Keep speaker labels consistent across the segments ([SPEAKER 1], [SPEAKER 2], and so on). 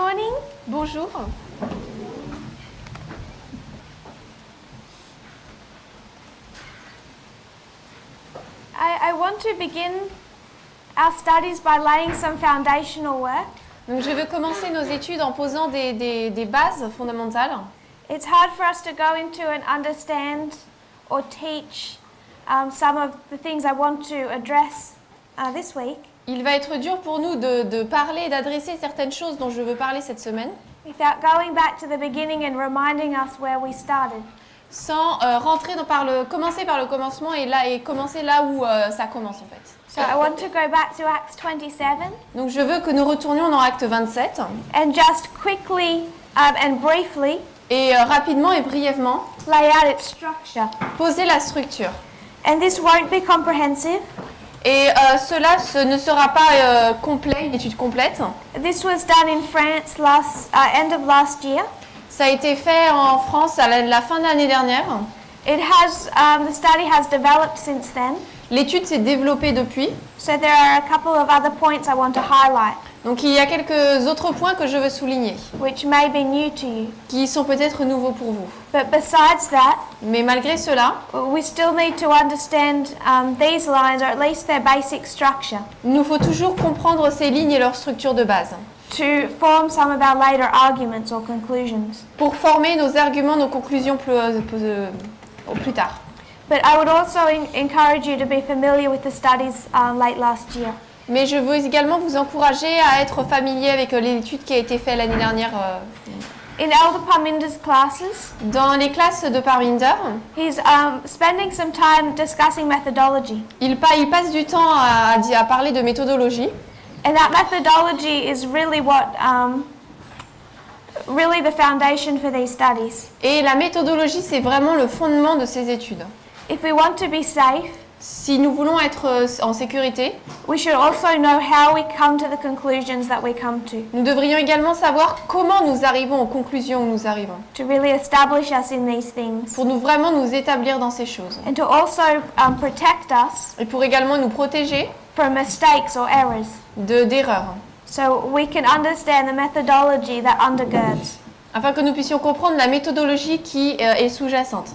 [SPEAKER 1] morning.
[SPEAKER 2] Bonjour.
[SPEAKER 1] I want to begin our studies by laying some foundational work.
[SPEAKER 2] Donc je vais commencer nos études en posant des bases fondamentales.
[SPEAKER 1] It's hard for us to go into and understand or teach some of the things I want to address this week.
[SPEAKER 2] Il va être dur pour nous de parler et d'adresser certaines choses dont je veux parler cette semaine.
[SPEAKER 1] Without going back to the beginning and reminding us where we started.
[SPEAKER 2] Sans commencer par le commencement et commencer là où ça commence en fait.
[SPEAKER 1] So I want to go back to Acts 27.
[SPEAKER 2] Donc je veux que nous retournions dans Acte 27.
[SPEAKER 1] And just quickly and briefly.
[SPEAKER 2] Et rapidement et brièvement.
[SPEAKER 1] Lay out its structure.
[SPEAKER 2] Poser la structure.
[SPEAKER 1] And this won't be comprehensive.
[SPEAKER 2] Et ce ne sera pas complet, une étude complète.
[SPEAKER 1] This was done in France end of last year.
[SPEAKER 2] Ça a été fait en France à la fin de l'année dernière.
[SPEAKER 1] The study has developed since then.
[SPEAKER 2] L'étude s'est développée depuis.
[SPEAKER 1] So there are a couple of other points I want to highlight.
[SPEAKER 2] Donc il y a quelques autres points que je veux souligner.
[SPEAKER 1] Which may be new to you.
[SPEAKER 2] Qui sont peut-être nouveaux pour vous.
[SPEAKER 1] But besides that,
[SPEAKER 2] mais malgré cela,
[SPEAKER 1] we still need to understand these lines, or at least their basic structure.
[SPEAKER 2] Il nous faut toujours comprendre ces lignes et leur structure de base.
[SPEAKER 1] To form some of our later arguments or conclusions.
[SPEAKER 2] Pour former nos arguments, nos conclusions plus tard.
[SPEAKER 1] But I would also encourage you to be familiar with the studies late last year.
[SPEAKER 2] Mais je veux également vous encourager à être familier avec l'étude qui a été faite l'année dernière.
[SPEAKER 1] In Elder Parminder's classes,
[SPEAKER 2] dans les classes de Parminder,
[SPEAKER 1] he's spending some time discussing methodology.
[SPEAKER 2] Il passe du temps à parler de méthodologie.
[SPEAKER 1] And that methodology is really really the foundation for these studies.
[SPEAKER 2] Et la méthodologie, c'est vraiment le fondement de ces études.
[SPEAKER 1] If we want to be safe,
[SPEAKER 2] si nous voulons être en sécurité,
[SPEAKER 1] we should also know how we come to the conclusions that we come to.
[SPEAKER 2] Nous devrions également savoir comment nous arrivons aux conclusions où nous arrivons.
[SPEAKER 1] To really establish us in these things.
[SPEAKER 2] Pour vraiment nous établir dans ces choses.
[SPEAKER 1] And to also protect us.
[SPEAKER 2] Et pour également nous protéger.
[SPEAKER 1] From mistakes or errors.
[SPEAKER 2] D'erreurs.
[SPEAKER 1] So we can understand the methodology that undergirds.
[SPEAKER 2] Afin que nous puissions comprendre la méthodologie qui est sous-jacente.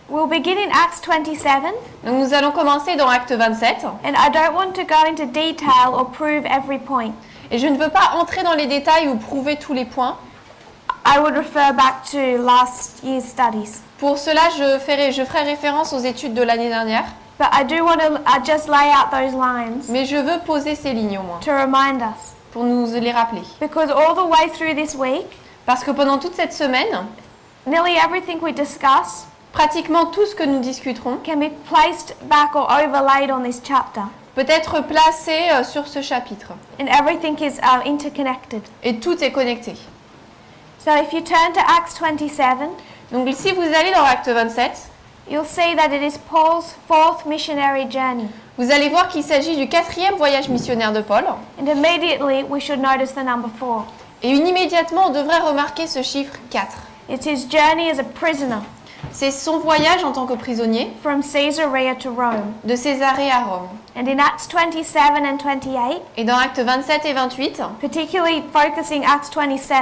[SPEAKER 1] We'll begin in Acts 27.
[SPEAKER 2] Donc nous allons commencer dans Acte 27.
[SPEAKER 1] And I don't want to go into detail or prove every point.
[SPEAKER 2] Et je ne veux pas entrer dans les détails ou prouver tous les points.
[SPEAKER 1] I would refer back to last year's studies.
[SPEAKER 2] Pour cela, je ferai référence aux études de l'année dernière.
[SPEAKER 1] But I do want to just lay out those lines.
[SPEAKER 2] Mais je veux poser ces lignes au moins.
[SPEAKER 1] To remind us.
[SPEAKER 2] Pour nous les rappeler.
[SPEAKER 1] Because all the way through this week.
[SPEAKER 2] Parce que pendant toute cette semaine.
[SPEAKER 1] Nearly everything we discuss.
[SPEAKER 2] Pratiquement tout ce que nous discuterons.
[SPEAKER 1] Can be placed back or overlaid on this chapter.
[SPEAKER 2] Peut être placé sur ce chapitre.
[SPEAKER 1] And everything is interconnected.
[SPEAKER 2] Et tout est connecté.
[SPEAKER 1] So if you turn to Acts 27.
[SPEAKER 2] Donc si vous allez dans Acte 27.
[SPEAKER 1] You'll see that it is Paul's fourth missionary journey.
[SPEAKER 2] Vous allez voir qu'il s'agit du 4e voyage missionnaire de Paul.
[SPEAKER 1] And immediately we should notice the number 4.
[SPEAKER 2] Et immédiatement on devrait remarquer ce chiffre 4.
[SPEAKER 1] It's his journey as a prisoner.
[SPEAKER 2] C'est son voyage en tant que prisonnier.
[SPEAKER 1] From Caesarea to Rome.
[SPEAKER 2] De Césarée à Rome.
[SPEAKER 1] And in Acts 27 and 28.
[SPEAKER 2] Et dans Actes 27 et 28.
[SPEAKER 1] Particularly focusing Acts 27.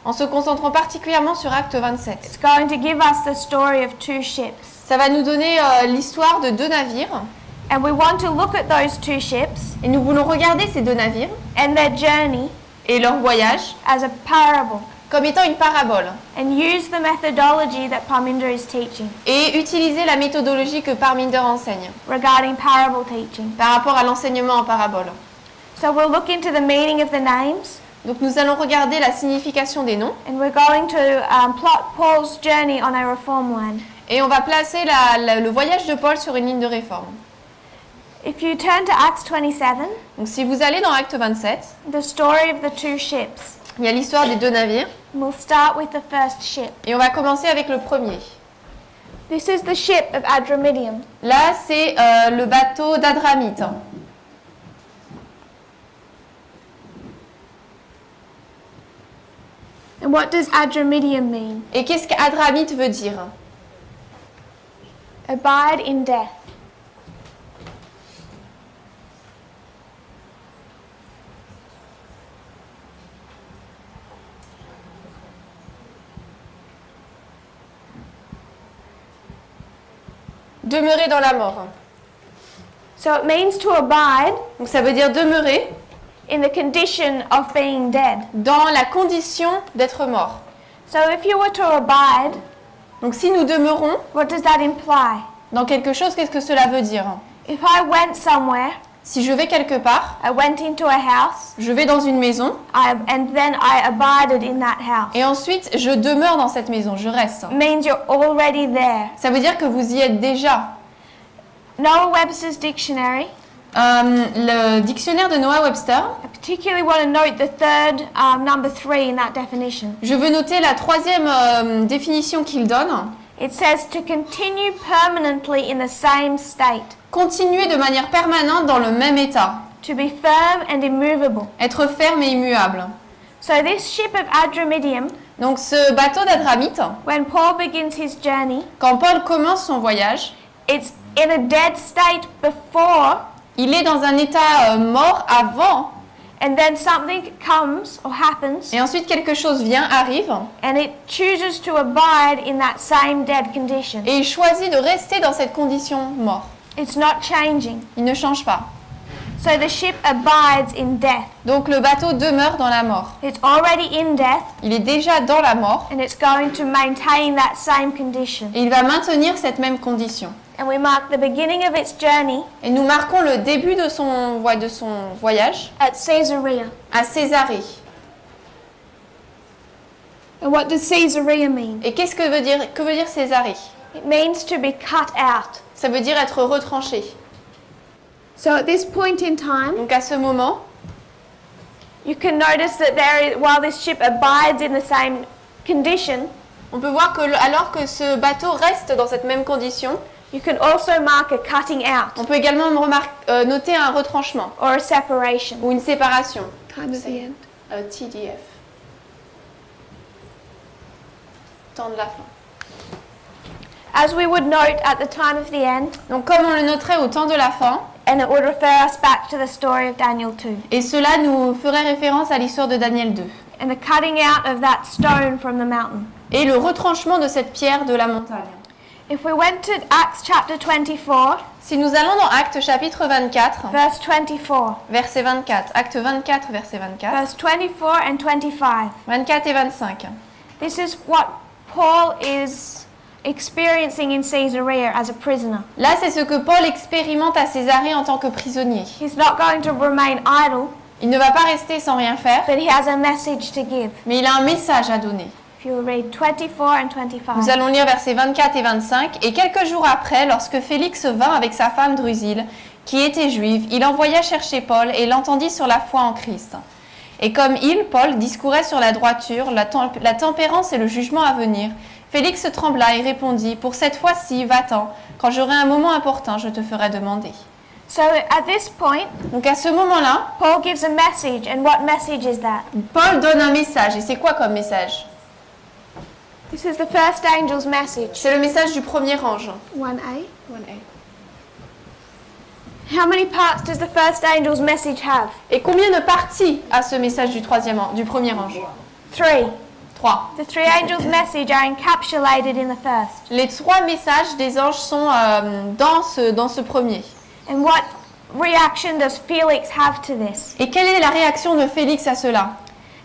[SPEAKER 2] En se concentrant particulièrement sur Acte 27.
[SPEAKER 1] It's going to give us the story of 2 ships.
[SPEAKER 2] Ça va nous donner l'histoire de 2 navires.
[SPEAKER 1] And we want to look at those 2 ships.
[SPEAKER 2] Et nous voulons regarder ces 2 navires.
[SPEAKER 1] And their journey.
[SPEAKER 2] Et leur voyage.
[SPEAKER 1] As a parable.
[SPEAKER 2] Comme étant une parabole.
[SPEAKER 1] And use the methodology that Parminder is teaching.
[SPEAKER 2] Et utiliser la méthodologie que Parminder enseigne.
[SPEAKER 1] Regarding parable teaching.
[SPEAKER 2] Par rapport à l'enseignement en parabole.
[SPEAKER 1] So we'll look into the meaning of the names.
[SPEAKER 2] Donc nous allons regarder la signification des noms.
[SPEAKER 1] And we're going to plot Paul's journey on a reform line.
[SPEAKER 2] Et on va placer le voyage de Paul sur une ligne de réforme.
[SPEAKER 1] If you turn to Acts 27,
[SPEAKER 2] donc si vous allez dans Acte 27,
[SPEAKER 1] the story of the 2 ships.
[SPEAKER 2] Il y a l'histoire des 2 navires.
[SPEAKER 1] We'll start with the first ship.
[SPEAKER 2] Et on va commencer avec le premier.
[SPEAKER 1] This is the ship of Adramyttium.
[SPEAKER 2] Là, c'est le bateau d'Adramite.
[SPEAKER 1] And what does Adramyttium mean?
[SPEAKER 2] Et qu'est-ce qu'Adramite veut dire?
[SPEAKER 1] Abide in death.
[SPEAKER 2] Demeurer dans la mort.
[SPEAKER 1] So it means to abide
[SPEAKER 2] Donc ça veut dire demeurer
[SPEAKER 1] in the condition of being dead.
[SPEAKER 2] dans la condition d'être mort.
[SPEAKER 1] So if you were to abide,
[SPEAKER 2] Donc si nous demeurons
[SPEAKER 1] what does that imply?
[SPEAKER 2] dans quelque chose, qu'est-ce que cela veut dire?
[SPEAKER 1] If I went somewhere,
[SPEAKER 2] Si je vais quelque part,
[SPEAKER 1] I went into a house,
[SPEAKER 2] je vais dans une maison
[SPEAKER 1] and then I abided in that house.
[SPEAKER 2] et ensuite je demeure dans cette maison, je reste.
[SPEAKER 1] It means you're already there.
[SPEAKER 2] Ça veut dire que vous y êtes déjà.
[SPEAKER 1] Noah Webster's dictionary,
[SPEAKER 2] Le dictionnaire de Noah Webster,
[SPEAKER 1] I particularly want to note the third number 3 in that definition.
[SPEAKER 2] je veux noter la troisième définition qu'il donne.
[SPEAKER 1] It says to continue permanently in the same state,
[SPEAKER 2] Continuer de manière permanente dans le même état.
[SPEAKER 1] to be firm and immovable.
[SPEAKER 2] Être ferme et immuable.
[SPEAKER 1] So this ship of Adramyttium,
[SPEAKER 2] Donc ce bateau d'Adramite,
[SPEAKER 1] when Paul begins his journey,
[SPEAKER 2] quand Paul commence son voyage,
[SPEAKER 1] it's in a dead state before,
[SPEAKER 2] il est dans un état mort avant,
[SPEAKER 1] and then something comes or happens,
[SPEAKER 2] et ensuite quelque chose vient, arrive,
[SPEAKER 1] and it chooses to abide in that same dead condition.
[SPEAKER 2] et il choisit de rester dans cette condition mort.
[SPEAKER 1] It's not changing.
[SPEAKER 2] Il ne change pas.
[SPEAKER 1] So the ship abides in death.
[SPEAKER 2] Donc le bateau demeure dans la mort.
[SPEAKER 1] It's already in death,
[SPEAKER 2] Il est déjà dans la mort,
[SPEAKER 1] and it's going to maintain that same condition.
[SPEAKER 2] et il va maintenir cette même condition.
[SPEAKER 1] And we mark the beginning of its journey
[SPEAKER 2] Et nous marquons le début de son voyage
[SPEAKER 1] at Caesarea.
[SPEAKER 2] à Césarée.
[SPEAKER 1] And what does Caesarea mean?
[SPEAKER 2] Et qu'est-ce que veut dire Césarée?
[SPEAKER 1] It means to be cut out.
[SPEAKER 2] Ça veut dire être retranché.
[SPEAKER 1] So at this point in time,
[SPEAKER 2] Donc à ce moment,
[SPEAKER 1] you can notice that while this ship abides in the same condition,
[SPEAKER 2] on peut voir que alors que ce bateau reste dans cette même condition,
[SPEAKER 1] you can also mark a cutting out
[SPEAKER 2] on peut également noter un retranchement
[SPEAKER 1] or a separation.
[SPEAKER 2] ou une séparation.
[SPEAKER 1] Time of the end.
[SPEAKER 2] TDF. Temps de la fin.
[SPEAKER 1] As we would note at the time of the end,
[SPEAKER 2] Donc comme on le noterait au temps de la fin,
[SPEAKER 1] and it would refer us back to the story of Daniel 2,
[SPEAKER 2] et cela nous ferait référence à l'histoire de Daniel 2.
[SPEAKER 1] and the cutting out of that stone from the mountain.
[SPEAKER 2] Et le retranchement de cette pierre de la montagne.
[SPEAKER 1] If we went to Acts chapter 24,
[SPEAKER 2] Si nous allons dans Actes chapitre 24,
[SPEAKER 1] verse 24,
[SPEAKER 2] verset 24, Acte 24, verset 24,
[SPEAKER 1] verse 24 and 25,
[SPEAKER 2] 24 et 25.
[SPEAKER 1] this is what Paul is experiencing in Caesarea as a prisoner.
[SPEAKER 2] Là, c'est ce que Paul expérimente à Césarée en tant que prisonnier.
[SPEAKER 1] He's not going to remain idle,
[SPEAKER 2] Il ne va pas rester sans rien faire,
[SPEAKER 1] but he has a message to give.
[SPEAKER 2] mais il a un message à donner.
[SPEAKER 1] If you read 24 and 25.
[SPEAKER 2] Nous allons lire versets 24 et 25. Et quelques jours après, lorsque Félix vint avec sa femme Drusille, qui était juive, il envoya chercher Paul et l'entendit sur la foi en Christ. Et comme il, Paul, discourait sur la droiture, la tempérance et le jugement à venir, Félix trembla et répondit, « Pour cette fois-ci, va-t'en, quand j'aurai un moment important, je te ferai demander. »
[SPEAKER 1] So at this point,
[SPEAKER 2] Donc à ce moment-là,
[SPEAKER 1] Paul gives a message, and what message is that?
[SPEAKER 2] Paul donne un message. Et c'est quoi comme message?
[SPEAKER 1] This is the first angel's message.
[SPEAKER 2] C'est le message du premier ange.
[SPEAKER 1] 1a. How many parts does the first angel's message have?
[SPEAKER 2] Et combien de parties a ce message du premier ange?
[SPEAKER 1] 3.
[SPEAKER 2] 3.
[SPEAKER 1] The three angels' message are encapsulated in the first.
[SPEAKER 2] Les 3 messages des anges sont dans ce premier.
[SPEAKER 1] And what reaction does Felix have to this?
[SPEAKER 2] Et quelle est la réaction de Félix à cela?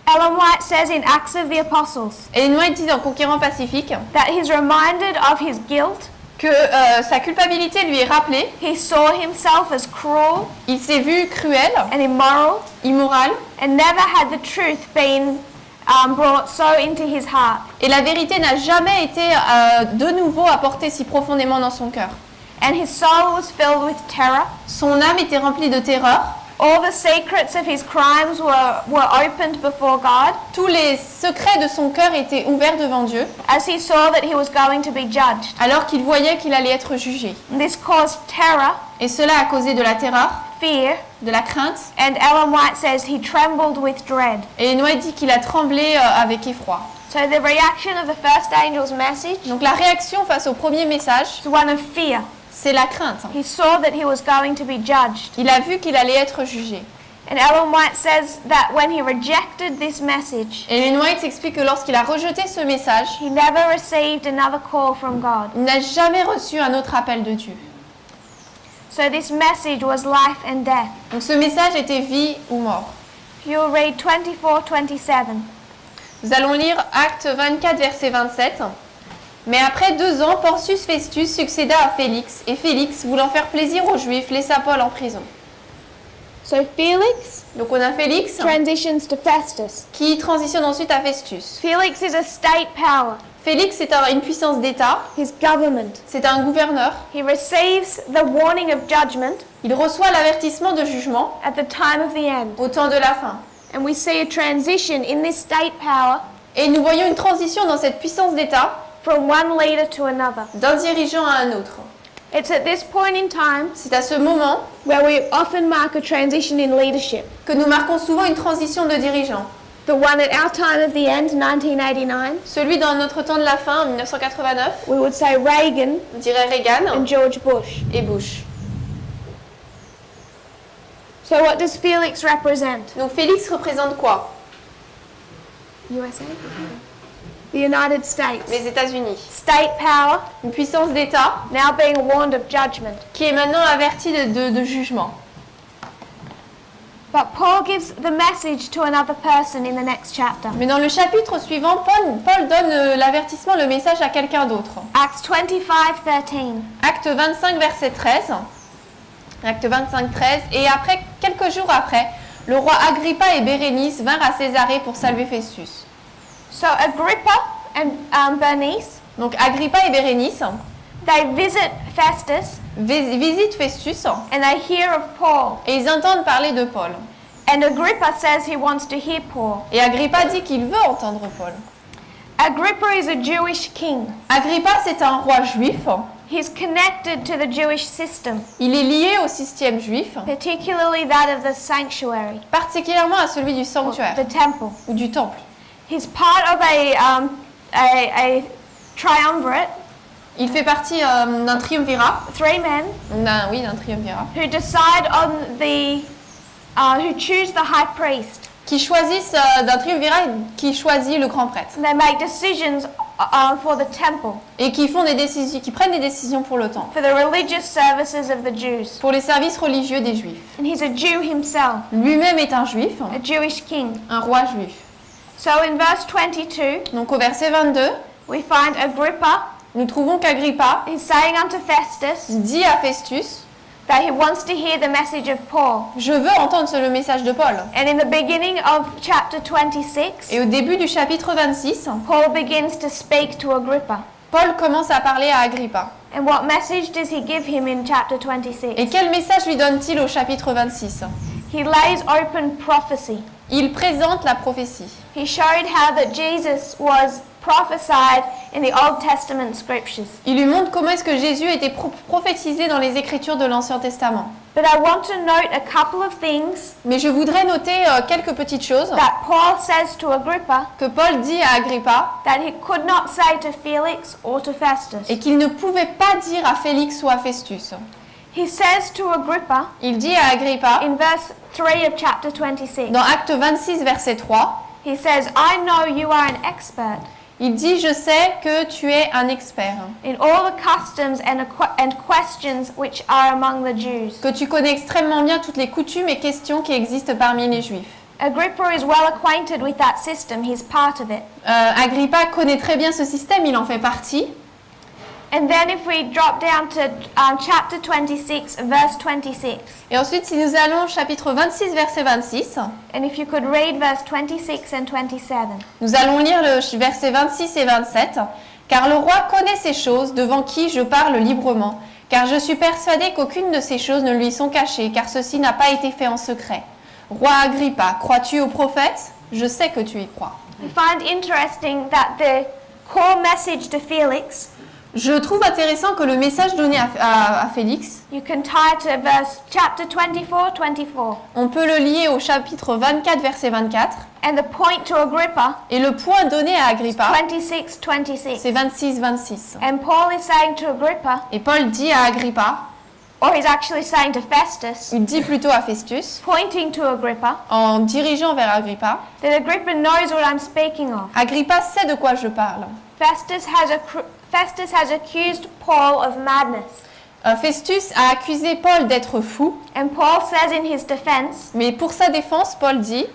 [SPEAKER 1] Ellen White says in Acts of the Apostles
[SPEAKER 2] Et White dit dans Conquérant Pacifique
[SPEAKER 1] that he's reminded of his guilt.
[SPEAKER 2] que sa culpabilité lui est rappelée.
[SPEAKER 1] He saw himself as cruel
[SPEAKER 2] Il s'est vu cruel,
[SPEAKER 1] and immoral,
[SPEAKER 2] immoral,
[SPEAKER 1] and never had the truth been brought so into his heart.
[SPEAKER 2] et la vérité n'a jamais été de nouveau apportée si profondément dans son cœur.
[SPEAKER 1] And his soul was filled with terror.
[SPEAKER 2] Son âme était remplie de terreur.
[SPEAKER 1] All the secrets of his crimes were opened before God
[SPEAKER 2] Tous les secrets de son cœur étaient ouverts devant Dieu,
[SPEAKER 1] as he saw that he was going to be judged.
[SPEAKER 2] alors qu'il voyait qu'il allait être jugé.
[SPEAKER 1] And this caused terror,
[SPEAKER 2] Et cela a causé de la terreur,
[SPEAKER 1] fear,
[SPEAKER 2] de la crainte.
[SPEAKER 1] and Ellen White says he trembled with dread.
[SPEAKER 2] Et Noé dit qu'il a tremblé avec effroi.
[SPEAKER 1] So the reaction of the first angel's message
[SPEAKER 2] Donc la réaction face au premier message,
[SPEAKER 1] is one of fear.
[SPEAKER 2] c'est la crainte.
[SPEAKER 1] He saw that he was going to be judged.
[SPEAKER 2] Il a vu qu'il allait être jugé.
[SPEAKER 1] And Ellen White says that when he rejected this message,
[SPEAKER 2] Ellen White explique que lorsqu'il a rejeté ce message,
[SPEAKER 1] he never received another call from God.
[SPEAKER 2] il n'a jamais reçu un autre appel de Dieu.
[SPEAKER 1] So this message was life and death.
[SPEAKER 2] Donc ce message était vie ou mort.
[SPEAKER 1] If you'll read 24-27.
[SPEAKER 2] Nous allons lire Acte 24, verset 27. Mais après 2 ans, Porcius Festus succéda à Félix, et Félix, voulant faire plaisir aux Juifs, laissa Paul en prison.
[SPEAKER 1] So Felix
[SPEAKER 2] Donc on a Félix
[SPEAKER 1] transitions to Festus.
[SPEAKER 2] qui transitionne ensuite à Festus.
[SPEAKER 1] Felix is a state power,
[SPEAKER 2] Félix est une puissance d'État,
[SPEAKER 1] his government.
[SPEAKER 2] c'est un gouverneur.
[SPEAKER 1] He receives the warning of judgment
[SPEAKER 2] Il reçoit l'avertissement de jugement
[SPEAKER 1] at the time of the end.
[SPEAKER 2] au temps de la fin.
[SPEAKER 1] And we see a transition in this state power
[SPEAKER 2] Et nous voyons une transition dans cette puissance d'État
[SPEAKER 1] from one leader to another.
[SPEAKER 2] d'un dirigeant à un autre.
[SPEAKER 1] It's at this point in time
[SPEAKER 2] C'est à ce moment
[SPEAKER 1] where we often mark a transition in leadership.
[SPEAKER 2] que nous marquons souvent une transition de dirigeant.
[SPEAKER 1] The one at our time of the end, 1989,
[SPEAKER 2] Celui dans notre temps de la fin, en 1989,
[SPEAKER 1] we would say Reagan
[SPEAKER 2] on dirait Reagan
[SPEAKER 1] and George Bush.
[SPEAKER 2] et Bush.
[SPEAKER 1] So what does Felix represent?
[SPEAKER 2] Donc Félix représente quoi?
[SPEAKER 1] USA? The United States.
[SPEAKER 2] Les États-Unis.
[SPEAKER 1] State power,
[SPEAKER 2] Une puissance d'État
[SPEAKER 1] now being warned of judgment.
[SPEAKER 2] qui est maintenant avertie de jugement.
[SPEAKER 1] But Paul gives the message to another person in the next chapter.
[SPEAKER 2] Mais dans le chapitre suivant, Paul donne l'avertissement, le message à quelqu'un d'autre.
[SPEAKER 1] Acts 25:13.
[SPEAKER 2] Acte 25, verset 13. Acte 25, 13. Et après, quelques jours après, le roi Agrippa et Bérénice vinrent à Césarée pour saluer Festus.
[SPEAKER 1] So Agrippa and Bernice,
[SPEAKER 2] Donc Agrippa et Bérénice
[SPEAKER 1] they visit Festus
[SPEAKER 2] visitent Festus
[SPEAKER 1] and they hear of Paul.
[SPEAKER 2] et ils entendent parler de Paul.
[SPEAKER 1] And Agrippa says he wants to hear Paul.
[SPEAKER 2] Et Agrippa dit qu'il veut entendre Paul.
[SPEAKER 1] Agrippa is a Jewish king.
[SPEAKER 2] Agrippa, c'est un roi juif.
[SPEAKER 1] He's connected to the Jewish system,
[SPEAKER 2] Il est lié au système juif,
[SPEAKER 1] particularly that of the sanctuary,
[SPEAKER 2] particulièrement à celui du
[SPEAKER 1] or
[SPEAKER 2] sanctuaire
[SPEAKER 1] the temple.
[SPEAKER 2] ou du temple.
[SPEAKER 1] He's part of a triumvirate,
[SPEAKER 2] Il fait partie d'un triumvirat,
[SPEAKER 1] 3 men,
[SPEAKER 2] d'un triumvirat,
[SPEAKER 1] who decide on who choose the high priest.
[SPEAKER 2] qui choisissent d'un triumvirat qui choisit le grand prêtre
[SPEAKER 1] And they make decisions for the temple,
[SPEAKER 2] et qui prennent des décisions pour le temple,
[SPEAKER 1] for the religious services of the Jews.
[SPEAKER 2] pour les services religieux des Juifs.
[SPEAKER 1] And he's a Jew himself,
[SPEAKER 2] Lui-même est un Juif,
[SPEAKER 1] a Jewish king.
[SPEAKER 2] un roi juif.
[SPEAKER 1] So in verse 22,
[SPEAKER 2] Donc au verset 22,
[SPEAKER 1] we find Agrippa
[SPEAKER 2] nous trouvons qu'Agrippa
[SPEAKER 1] is saying unto Festus
[SPEAKER 2] dit à Festus,
[SPEAKER 1] that he wants to hear the message of Paul.
[SPEAKER 2] je veux entendre le message de Paul.
[SPEAKER 1] And in the beginning of chapter 26,
[SPEAKER 2] Et au début du chapitre 26,
[SPEAKER 1] Paul begins to speak to Agrippa.
[SPEAKER 2] Paul commence à parler à Agrippa.
[SPEAKER 1] And what message does he give him in chapter
[SPEAKER 2] Et
[SPEAKER 1] 26?
[SPEAKER 2] quel message lui donne-t-il au chapitre 26?
[SPEAKER 1] He lays open prophecy.
[SPEAKER 2] Il présente la prophétie.
[SPEAKER 1] He showed how that Jesus was prophesied in the Old Testament scriptures.
[SPEAKER 2] Il lui montre comment est-ce que Jésus était prophétisé dans les Écritures de l'Ancien Testament.
[SPEAKER 1] But I want to note a couple of things
[SPEAKER 2] Mais je voudrais noter quelques petites choses
[SPEAKER 1] that Paul says to Agrippa
[SPEAKER 2] que Paul dit à Agrippa
[SPEAKER 1] that he could not say to Felix or to Festus.
[SPEAKER 2] et qu'il ne pouvait pas dire à Félix ou à Festus.
[SPEAKER 1] He says to Agrippa
[SPEAKER 2] Il dit à Agrippa,
[SPEAKER 1] in verse 3 of chapter 26,
[SPEAKER 2] dans Acte 26, verset 3,
[SPEAKER 1] he says, I know you are an expert
[SPEAKER 2] il dit « Je sais que tu es un expert,
[SPEAKER 1] in all the customs and questions which are among the Jews.
[SPEAKER 2] que tu connais extrêmement bien toutes les coutumes et questions qui existent parmi les Juifs. »
[SPEAKER 1] Agrippa is well acquainted with that system. He's part of it.
[SPEAKER 2] Agrippa connaît très bien ce système, il en fait partie.
[SPEAKER 1] And then if we drop down to chapter 26, verse 26.
[SPEAKER 2] Et ensuite, si nous allons au chapitre 26, verset 26,
[SPEAKER 1] And if you could read verse 26 and 27.
[SPEAKER 2] nous allons lire le verset 26 et 27. « Car le roi connaît ces choses devant qui je parle librement, car je suis persuadé qu'aucune de ces choses ne lui sont cachées, car ceci n'a pas été fait en secret. Roi Agrippa, crois-tu aux prophètes? Je sais que tu y crois. »
[SPEAKER 1] We find interesting that the core message to Felix,
[SPEAKER 2] Je trouve intéressant que le message donné à Félix,
[SPEAKER 1] you can tie to chapter 24, 24.
[SPEAKER 2] on peut le lier au chapitre 24, verset 24,
[SPEAKER 1] And the point to Agrippa,
[SPEAKER 2] et le point donné à Agrippa,
[SPEAKER 1] 26, 26.
[SPEAKER 2] c'est 26, 26.
[SPEAKER 1] And Paul is saying to Agrippa,
[SPEAKER 2] Et Paul dit à Agrippa,
[SPEAKER 1] or he's actually saying to Festus,
[SPEAKER 2] il dit plutôt à Festus,
[SPEAKER 1] pointing to Agrippa,
[SPEAKER 2] en dirigeant vers Agrippa,
[SPEAKER 1] that Agrippa knows what I'm speaking of.
[SPEAKER 2] Agrippa sait de quoi je parle.
[SPEAKER 1] Festus has accused Paul of madness.
[SPEAKER 2] Festus a accusé Paul d'être fou,
[SPEAKER 1] And Paul says in his defense,
[SPEAKER 2] mais pour sa défense, Paul dit,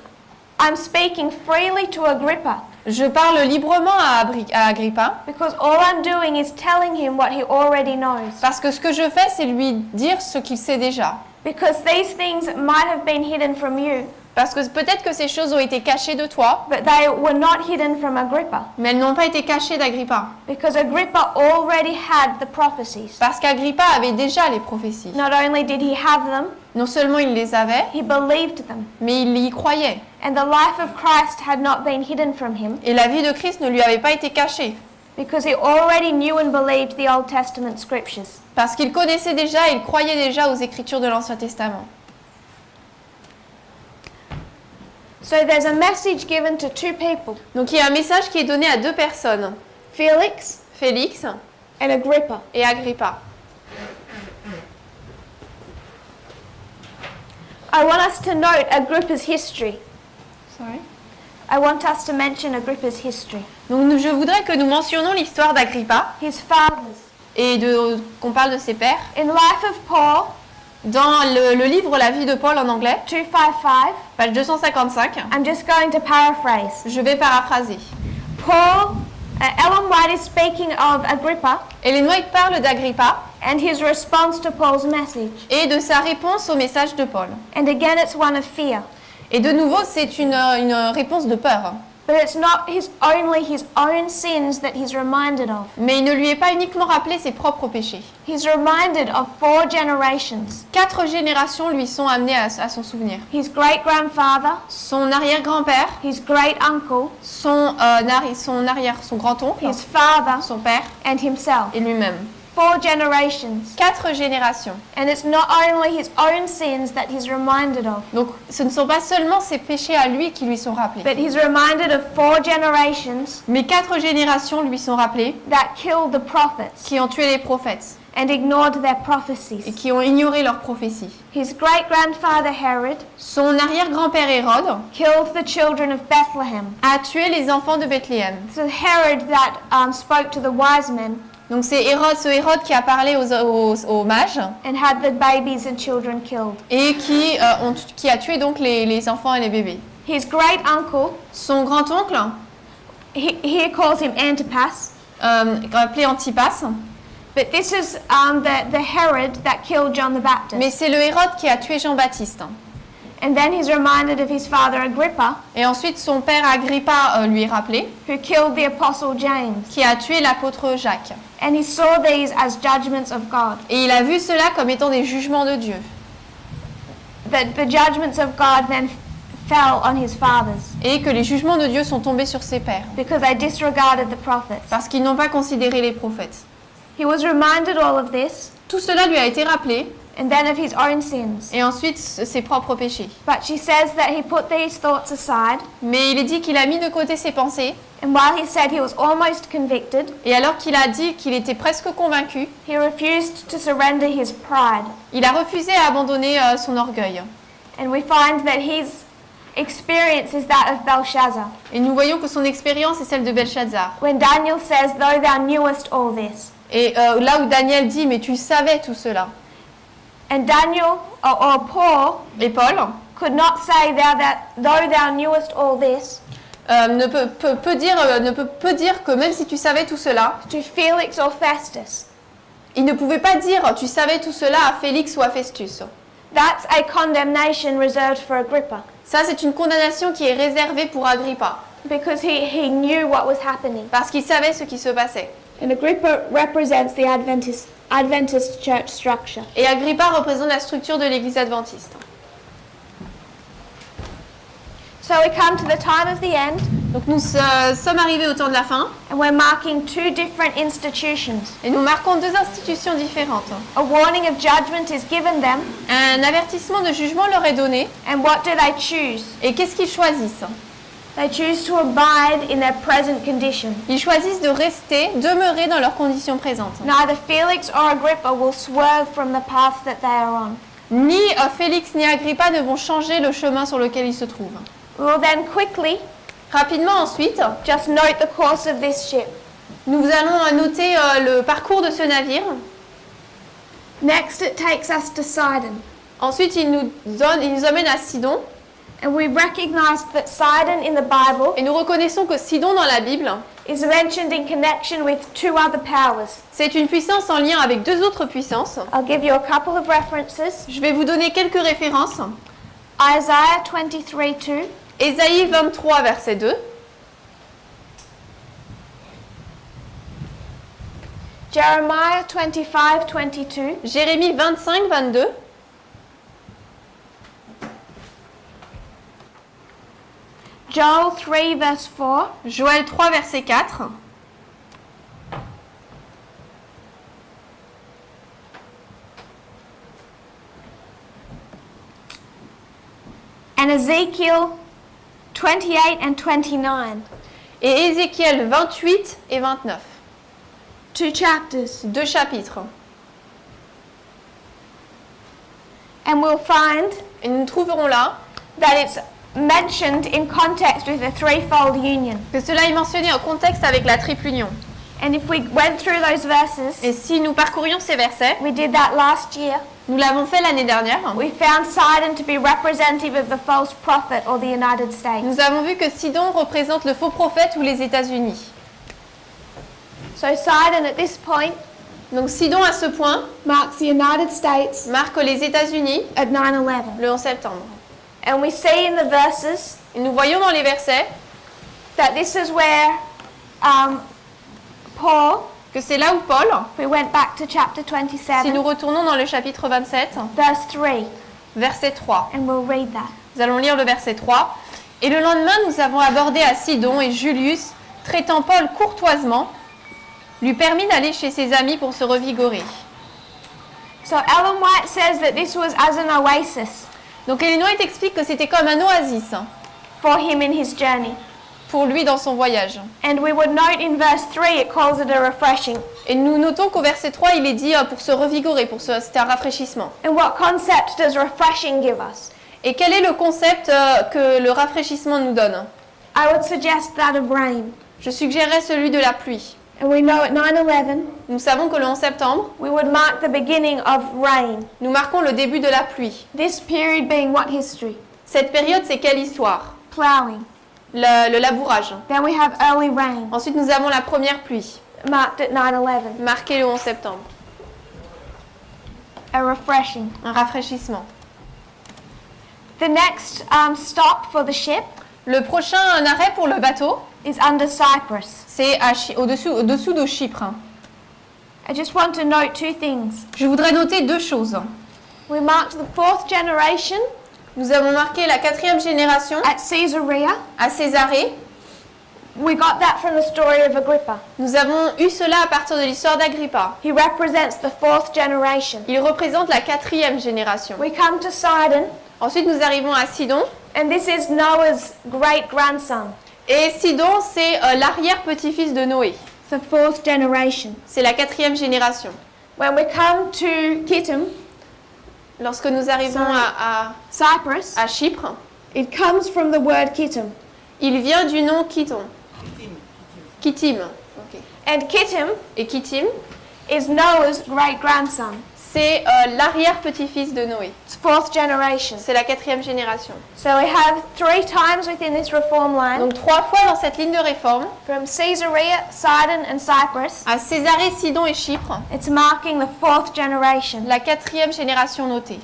[SPEAKER 1] I'm speaking freely to Agrippa,
[SPEAKER 2] je parle librement à Agrippa,
[SPEAKER 1] because all I'm doing is telling him what he already knows.
[SPEAKER 2] parce que ce que je fais, c'est lui dire ce qu'il sait déjà.
[SPEAKER 1] Because these things might have been hidden from you,
[SPEAKER 2] Parce que peut-être que ces choses ont été cachées de toi,
[SPEAKER 1] but they were not hidden from Agrippa.
[SPEAKER 2] mais elles n'ont pas été cachées d'Agrippa.
[SPEAKER 1] Because Agrippa already had the prophecies.
[SPEAKER 2] Parce qu'Agrippa avait déjà les prophéties.
[SPEAKER 1] Not only did he have them,
[SPEAKER 2] Non seulement il les avait,
[SPEAKER 1] he believed them.
[SPEAKER 2] mais il y croyait.
[SPEAKER 1] And the life of Christ had not been hidden from him,
[SPEAKER 2] Et la vie de Christ ne lui avait pas été cachée.
[SPEAKER 1] because he already knew and believed the Old Testament scriptures.
[SPEAKER 2] Parce qu'il connaissait déjà, il croyait déjà aux écritures de l'Ancien Testament.
[SPEAKER 1] So there's a message given to two people,
[SPEAKER 2] Donc il y a un message qui est donné à deux personnes,
[SPEAKER 1] Felix
[SPEAKER 2] Félix
[SPEAKER 1] and Agrippa.
[SPEAKER 2] et Agrippa.
[SPEAKER 1] I want us to note Agrippa's history.
[SPEAKER 2] Sorry.
[SPEAKER 1] I want us to mention Agrippa's history.
[SPEAKER 2] Donc je voudrais que nous mentionnions l'histoire d'Agrippa
[SPEAKER 1] His fathers.
[SPEAKER 2] et qu'on parle de ses pères.
[SPEAKER 1] In Life of Paul,
[SPEAKER 2] Dans le livre La vie de Paul en anglais,
[SPEAKER 1] 255,
[SPEAKER 2] page 255,
[SPEAKER 1] I'm just going to paraphrase.
[SPEAKER 2] je vais paraphraser.
[SPEAKER 1] Ellen White is speaking of Agrippa
[SPEAKER 2] Ellen White parle d'Agrippa
[SPEAKER 1] and his response to Paul's message.
[SPEAKER 2] et de sa réponse au message de Paul.
[SPEAKER 1] And again, it's one of fear.
[SPEAKER 2] Et de nouveau, c'est une réponse de peur.
[SPEAKER 1] But it's not only his own sins that he's reminded of.
[SPEAKER 2] Mais il ne lui est pas uniquement rappelé ses propres péchés.
[SPEAKER 1] He's reminded of 4 generations.
[SPEAKER 2] 4 générations lui sont amenées à son souvenir.
[SPEAKER 1] His great-grandfather,
[SPEAKER 2] Son arrière-grand-père,
[SPEAKER 1] his great-uncle,
[SPEAKER 2] son grand-oncle,
[SPEAKER 1] his father,
[SPEAKER 2] son père
[SPEAKER 1] and himself.
[SPEAKER 2] et lui-même.
[SPEAKER 1] 4 generations.
[SPEAKER 2] 4 générations.
[SPEAKER 1] And it's not only his own sins that he's reminded of,
[SPEAKER 2] Donc ce ne sont pas seulement ses péchés à lui qui lui sont rappelés.
[SPEAKER 1] but he's reminded of 4 generations
[SPEAKER 2] Mais 4 générations lui sont rappelées
[SPEAKER 1] that killed the prophets
[SPEAKER 2] qui ont tué les prophètes
[SPEAKER 1] and ignored their
[SPEAKER 2] et
[SPEAKER 1] prophecies.
[SPEAKER 2] qui ont ignoré leurs prophéties.
[SPEAKER 1] His great-grandfather Herod
[SPEAKER 2] Son arrière-grand-père Hérode
[SPEAKER 1] killed the children of Bethlehem.
[SPEAKER 2] a tué les enfants de Bethléem.
[SPEAKER 1] So Herod that spoke to the wise men
[SPEAKER 2] Donc c'est ce Hérode qui a parlé aux mages
[SPEAKER 1] and had the babies and children killed.
[SPEAKER 2] et qui a tué donc les enfants et les bébés.
[SPEAKER 1] His great-uncle,
[SPEAKER 2] Son grand-oncle,
[SPEAKER 1] he calls him Antipas,
[SPEAKER 2] appelé Antipas,
[SPEAKER 1] but this is the Herod that killed John the Baptist.
[SPEAKER 2] mais c'est le Hérode qui a tué Jean-Baptiste.
[SPEAKER 1] And then he's reminded of his father Agrippa,
[SPEAKER 2] Et ensuite son père Agrippa lui est rappelé,
[SPEAKER 1] who killed the apostle James.
[SPEAKER 2] qui a tué l'apôtre Jacques.
[SPEAKER 1] And he saw these as judgments of God.
[SPEAKER 2] Et il a vu cela comme étant des jugements de Dieu.
[SPEAKER 1] That the judgments of God then fell on his fathers
[SPEAKER 2] Et que les jugements de Dieu sont tombés sur ses pères,
[SPEAKER 1] because they disregarded the prophets.
[SPEAKER 2] parce qu'ils n'ont pas considéré les prophètes.
[SPEAKER 1] He was reminded all of this,
[SPEAKER 2] Tout cela lui a été rappelé,
[SPEAKER 1] and then of his own sins.
[SPEAKER 2] et ensuite ses propres péchés.
[SPEAKER 1] But she says that he put these thoughts aside,
[SPEAKER 2] Mais il est dit qu'il a mis de côté ses pensées,
[SPEAKER 1] and while he said he was almost convicted,
[SPEAKER 2] et alors qu'il a dit qu'il était presque convaincu,
[SPEAKER 1] he refused to surrender his pride.
[SPEAKER 2] il a refusé à abandonner son orgueil.
[SPEAKER 1] And we find that his experience is that of Belshazzar.
[SPEAKER 2] Et nous voyons que son expérience est celle de Belshazzar.
[SPEAKER 1] When Daniel says, though thou knewest all this.
[SPEAKER 2] Et là où Daniel dit, mais tu savais tout cela.
[SPEAKER 1] And Daniel, or Paul,
[SPEAKER 2] Et Paul
[SPEAKER 1] could not say, though thou knewest all this,
[SPEAKER 2] ne peut dire que même si tu savais tout cela,
[SPEAKER 1] to Felix or Festus.
[SPEAKER 2] il ne pouvait pas dire tu savais tout cela à Félix ou à Festus.
[SPEAKER 1] That's a condemnation reserved for Agrippa,
[SPEAKER 2] Ça, c'est une condamnation qui est réservée pour Agrippa,
[SPEAKER 1] because he knew what was happening.
[SPEAKER 2] parce qu'il savait ce qui se passait.
[SPEAKER 1] And Agrippa represents the Adventist church structure.
[SPEAKER 2] Et Agrippa représente la structure de l'Église adventiste.
[SPEAKER 1] So we come to the time of the end,
[SPEAKER 2] Donc nous sommes arrivés au temps de la fin,
[SPEAKER 1] and we're marking 2 different institutions.
[SPEAKER 2] et nous marquons 2 institutions différentes.
[SPEAKER 1] A warning of judgment is given them,
[SPEAKER 2] Un avertissement de jugement leur est donné,
[SPEAKER 1] and what do they choose?
[SPEAKER 2] et qu'est-ce qu'ils choisissent?
[SPEAKER 1] They choose to abide in their present condition.
[SPEAKER 2] Ils choisissent de rester, demeurer dans leurs conditions présentes.
[SPEAKER 1] Neither Felix or Agrippa will swerve from the path that they are on.
[SPEAKER 2] Ni Félix ni Agrippa ne vont changer le chemin sur lequel ils se trouvent.
[SPEAKER 1] We will then quickly
[SPEAKER 2] Rapidement ensuite,
[SPEAKER 1] just note the course of this ship.
[SPEAKER 2] nous allons noter le parcours de ce navire.
[SPEAKER 1] Next, it takes us to Sidon.
[SPEAKER 2] Ensuite, il nous amène à Sidon.
[SPEAKER 1] And we recognize that Sidon in the Bible
[SPEAKER 2] Et nous reconnaissons que Sidon dans la Bible,
[SPEAKER 1] is mentioned in connection with two other powers.
[SPEAKER 2] c'est une puissance en lien avec deux autres puissances.
[SPEAKER 1] I'll give you a couple of references.
[SPEAKER 2] Je vais vous donner quelques références.
[SPEAKER 1] Isaiah 23:2,
[SPEAKER 2] Ésaïe 23, verset 2.
[SPEAKER 1] Jeremiah 25:22,
[SPEAKER 2] Jérémie 25, 22.
[SPEAKER 1] Joel 3 verse 4,
[SPEAKER 2] Joël 3, verset 4.
[SPEAKER 1] and Ezekiel 28 and 29.
[SPEAKER 2] Et Ézéchiel 28 et 29.
[SPEAKER 1] Two chapters.
[SPEAKER 2] Deux chapitres.
[SPEAKER 1] And we'll find
[SPEAKER 2] Et nous trouverons là
[SPEAKER 1] that it's mentioned in context with a threefold union.
[SPEAKER 2] que cela est mentionné en contexte avec la triple union.
[SPEAKER 1] And if we went through those verses,
[SPEAKER 2] Et si nous parcourions ces versets,
[SPEAKER 1] we did that last year,
[SPEAKER 2] nous l'avons fait l'année dernière,
[SPEAKER 1] we found Sidon to be representative of the false prophet or the United States.
[SPEAKER 2] nous avons vu que Sidon représente le faux prophète ou les États-Unis.
[SPEAKER 1] So Sidon at this point
[SPEAKER 2] Donc Sidon à ce point
[SPEAKER 1] marks the United States
[SPEAKER 2] marque les États-Unis
[SPEAKER 1] at 9/11.
[SPEAKER 2] le 11 septembre.
[SPEAKER 1] And we see in the verses
[SPEAKER 2] Et nous voyons dans les versets
[SPEAKER 1] that this is where Paul,
[SPEAKER 2] que c'est là où Paul,
[SPEAKER 1] if we went back to chapter
[SPEAKER 2] si
[SPEAKER 1] 27,
[SPEAKER 2] nous retournons dans le chapitre 27,
[SPEAKER 1] verse 3,
[SPEAKER 2] verset 3,
[SPEAKER 1] and we'll read that.
[SPEAKER 2] nous allons lire le verset 3. Et le lendemain, nous avons abordé à Sidon et Julius, traitant Paul courtoisement, lui permit d'aller chez ses amis pour se revigorer.
[SPEAKER 1] So Ellen White says that this was as an oasis
[SPEAKER 2] Donc Ellen White explique que c'était comme un oasis
[SPEAKER 1] for him in his journey.
[SPEAKER 2] pour lui dans son voyage.
[SPEAKER 1] And we would note in verse 3 it calls it a refreshing.
[SPEAKER 2] Et nous notons qu'au verset 3, il est dit pour se revigorer, c'était un rafraîchissement.
[SPEAKER 1] And what concept does refreshing give us?
[SPEAKER 2] Et quel est le concept que le rafraîchissement nous donne?
[SPEAKER 1] I would suggest that of rain.
[SPEAKER 2] Je suggérerais celui de la pluie.
[SPEAKER 1] And we know at 9/11
[SPEAKER 2] Nous savons que le 11 septembre,
[SPEAKER 1] we would mark the beginning of rain.
[SPEAKER 2] nous marquons le début de la pluie.
[SPEAKER 1] This period being what history?
[SPEAKER 2] Cette période, c'est quelle histoire?
[SPEAKER 1] Plowing.
[SPEAKER 2] Le labourage.
[SPEAKER 1] Then we have early rain,
[SPEAKER 2] Ensuite, nous avons la première pluie,
[SPEAKER 1] marked at 9/11.
[SPEAKER 2] marquée le 11 septembre.
[SPEAKER 1] A refreshing.
[SPEAKER 2] Un rafraîchissement.
[SPEAKER 1] The next stop for the ship
[SPEAKER 2] Le prochain arrêt pour le bateau,
[SPEAKER 1] is under Cyprus.
[SPEAKER 2] c'est au-dessous de Chypre.
[SPEAKER 1] I just want to note two things.
[SPEAKER 2] Je voudrais noter deux choses.
[SPEAKER 1] We marked the fourth generation
[SPEAKER 2] Nous avons marqué la 4e génération
[SPEAKER 1] at Caesarea.
[SPEAKER 2] à Césarée.
[SPEAKER 1] We got that from the story of Agrippa.
[SPEAKER 2] Nous avons eu cela à partir de l'histoire d'Agrippa.
[SPEAKER 1] He represents the fourth generation.
[SPEAKER 2] Il représente la 4e génération.
[SPEAKER 1] We come to Sidon,
[SPEAKER 2] Ensuite, nous arrivons à Sidon.
[SPEAKER 1] and this is Noah's great-grandson,
[SPEAKER 2] Et Sidon, c'est l'arrière-petit-fils de Noé.
[SPEAKER 1] the fourth generation.
[SPEAKER 2] C'est la 4e génération.
[SPEAKER 1] When we come to Kittim,
[SPEAKER 2] Lorsque nous arrivons
[SPEAKER 1] Cyprus,
[SPEAKER 2] à Chypre,
[SPEAKER 1] it comes from the word Kittim.
[SPEAKER 2] il vient du nom Kittim. Kittim. Ok.
[SPEAKER 1] And Kittim
[SPEAKER 2] Et Kittim,
[SPEAKER 1] is Noah's great-grandson.
[SPEAKER 2] c'est l'arrière-petit-fils de Noé.
[SPEAKER 1] It's fourth generation.
[SPEAKER 2] C'est la 4e génération.
[SPEAKER 1] So we have 3 times within this reform line,
[SPEAKER 2] Donc 3 fois dans cette ligne de réforme,
[SPEAKER 1] from Caesarea, Sidon, and Cyprus,
[SPEAKER 2] à Césarée, Sidon et Chypre,
[SPEAKER 1] it's marking the fourth generation.
[SPEAKER 2] la 4e génération notée.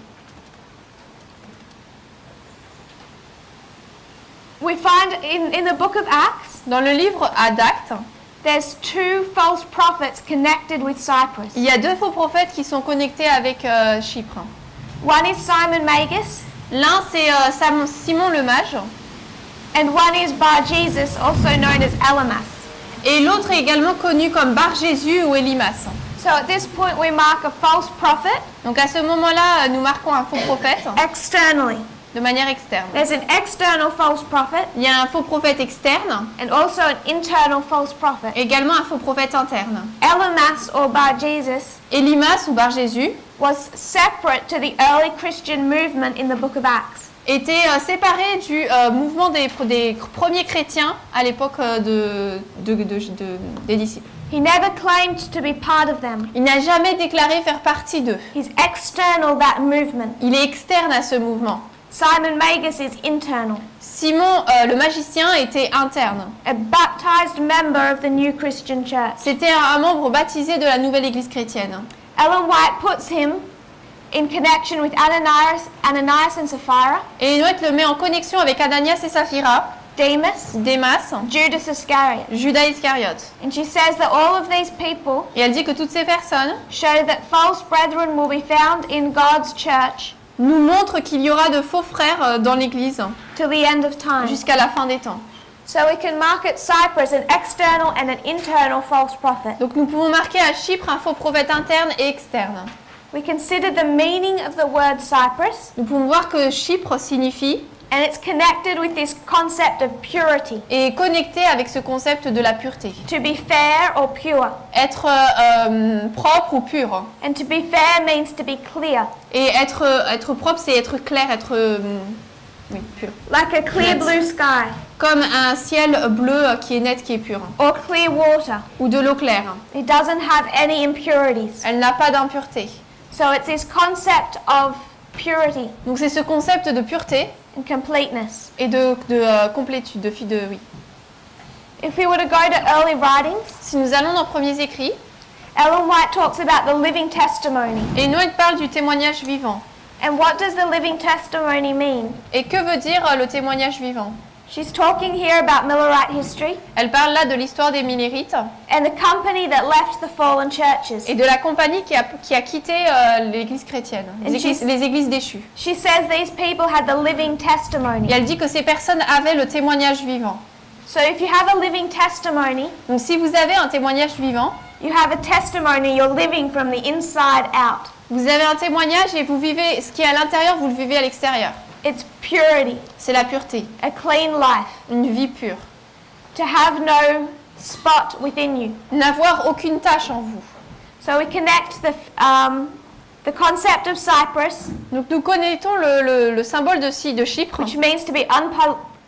[SPEAKER 1] We find in the book of Acts,
[SPEAKER 2] Dans le livre d'Actes,
[SPEAKER 1] there's 2 false prophets connected with Cyprus.
[SPEAKER 2] il y a 2 faux prophètes qui sont connectés avec Chypre.
[SPEAKER 1] One is Simon Magus,
[SPEAKER 2] L'un, c'est Simon le mage,
[SPEAKER 1] and one is Bar Jesus, also known as Elymas.
[SPEAKER 2] et l'autre est également connu comme Bar Jésus ou Élimas.
[SPEAKER 1] So at this point we mark a false prophet
[SPEAKER 2] Donc à ce moment-là, nous marquons un faux prophète
[SPEAKER 1] externally.
[SPEAKER 2] de manière externe.
[SPEAKER 1] There's an external false prophet
[SPEAKER 2] Il y a un faux prophète externe,
[SPEAKER 1] and also an internal false prophet.
[SPEAKER 2] également un faux prophète interne.
[SPEAKER 1] Elymas or Bar Jesus
[SPEAKER 2] Élymas ou Bar Jésus
[SPEAKER 1] was separate to the early Christian movement in the book of Acts.
[SPEAKER 2] était séparé du mouvement des premiers chrétiens à l'époque des disciples.
[SPEAKER 1] He never claimed to be part of them.
[SPEAKER 2] Il n'a jamais déclaré faire partie d'eux.
[SPEAKER 1] He's external that movement.
[SPEAKER 2] Il est externe à ce mouvement.
[SPEAKER 1] Simon Magus is internal,
[SPEAKER 2] Simon, le magicien, était interne.
[SPEAKER 1] a baptized member of the new Christian church.
[SPEAKER 2] C'était un membre baptisé de la nouvelle église chrétienne.
[SPEAKER 1] Ellen White puts him in connection with Ananias and Sapphira,
[SPEAKER 2] Et Noët le met en connexion avec Ananias et Saphira,
[SPEAKER 1] Demas,
[SPEAKER 2] Démas,
[SPEAKER 1] Judas Iscariot.
[SPEAKER 2] Judas Iscariote.
[SPEAKER 1] And she says that all of these people
[SPEAKER 2] Et elle dit que toutes ces personnes
[SPEAKER 1] show that false brethren will be found in God's church
[SPEAKER 2] nous montrent qu'il y aura de faux frères dans l'église
[SPEAKER 1] till the end of time.
[SPEAKER 2] jusqu'à la fin des temps.
[SPEAKER 1] So we can mark at Cyprus an external and an internal false prophet.
[SPEAKER 2] Donc nous pouvons marquer à Chypre un faux prophète interne et externe.
[SPEAKER 1] We consider the meaning of the word Cyprus,
[SPEAKER 2] Nous pouvons voir que Chypre signifie
[SPEAKER 1] and it's connected with this concept of purity,
[SPEAKER 2] et est connecté avec ce concept de la pureté.
[SPEAKER 1] to be fair or pure.
[SPEAKER 2] Être propre ou pur.
[SPEAKER 1] And to be fair means to be clear,
[SPEAKER 2] Et être propre, c'est être clair, être oui, pur.
[SPEAKER 1] like a clear
[SPEAKER 2] Net.
[SPEAKER 1] blue sky
[SPEAKER 2] Comme un ciel bleu qui est net, qui est pur.
[SPEAKER 1] or clear water.
[SPEAKER 2] Ou de l'eau claire.
[SPEAKER 1] It doesn't have any impurities.
[SPEAKER 2] Elle n'a pas d'impureté.
[SPEAKER 1] So it's this concept of purity
[SPEAKER 2] Donc c'est ce concept de pureté
[SPEAKER 1] and completeness.
[SPEAKER 2] et de complétude, oui.
[SPEAKER 1] If we were to go to early writings,
[SPEAKER 2] Si nous allons dans Premiers Écrits,
[SPEAKER 1] Ellen White talks about the living testimony.
[SPEAKER 2] et Noët parle du témoignage vivant.
[SPEAKER 1] And what does the living testimony mean?
[SPEAKER 2] Et que veut dire le témoignage vivant?
[SPEAKER 1] She's talking here about Millerite history
[SPEAKER 2] Elle parle là de l'histoire des Millérites
[SPEAKER 1] and the company that left the fallen churches.
[SPEAKER 2] et de la compagnie qui a quitté l'église chrétienne, les églises déchues.
[SPEAKER 1] She says these people had the living testimony.
[SPEAKER 2] Et elle dit que ces personnes avaient le témoignage vivant.
[SPEAKER 1] So if you have a living testimony,
[SPEAKER 2] Donc si vous avez un témoignage vivant,
[SPEAKER 1] you have a testimony you're living from the inside out.
[SPEAKER 2] vous avez un témoignage et vous vivez ce qui est à l'intérieur, vous le vivez à l'extérieur.
[SPEAKER 1] It's purity,
[SPEAKER 2] C'est la pureté,
[SPEAKER 1] a clean life,
[SPEAKER 2] une vie pure.
[SPEAKER 1] to have no spot within you.
[SPEAKER 2] N'avoir aucune tâche en vous.
[SPEAKER 1] So we connect the concept of Cyprus,
[SPEAKER 2] Donc nous connaissons le symbole de Chypre,
[SPEAKER 1] which means to be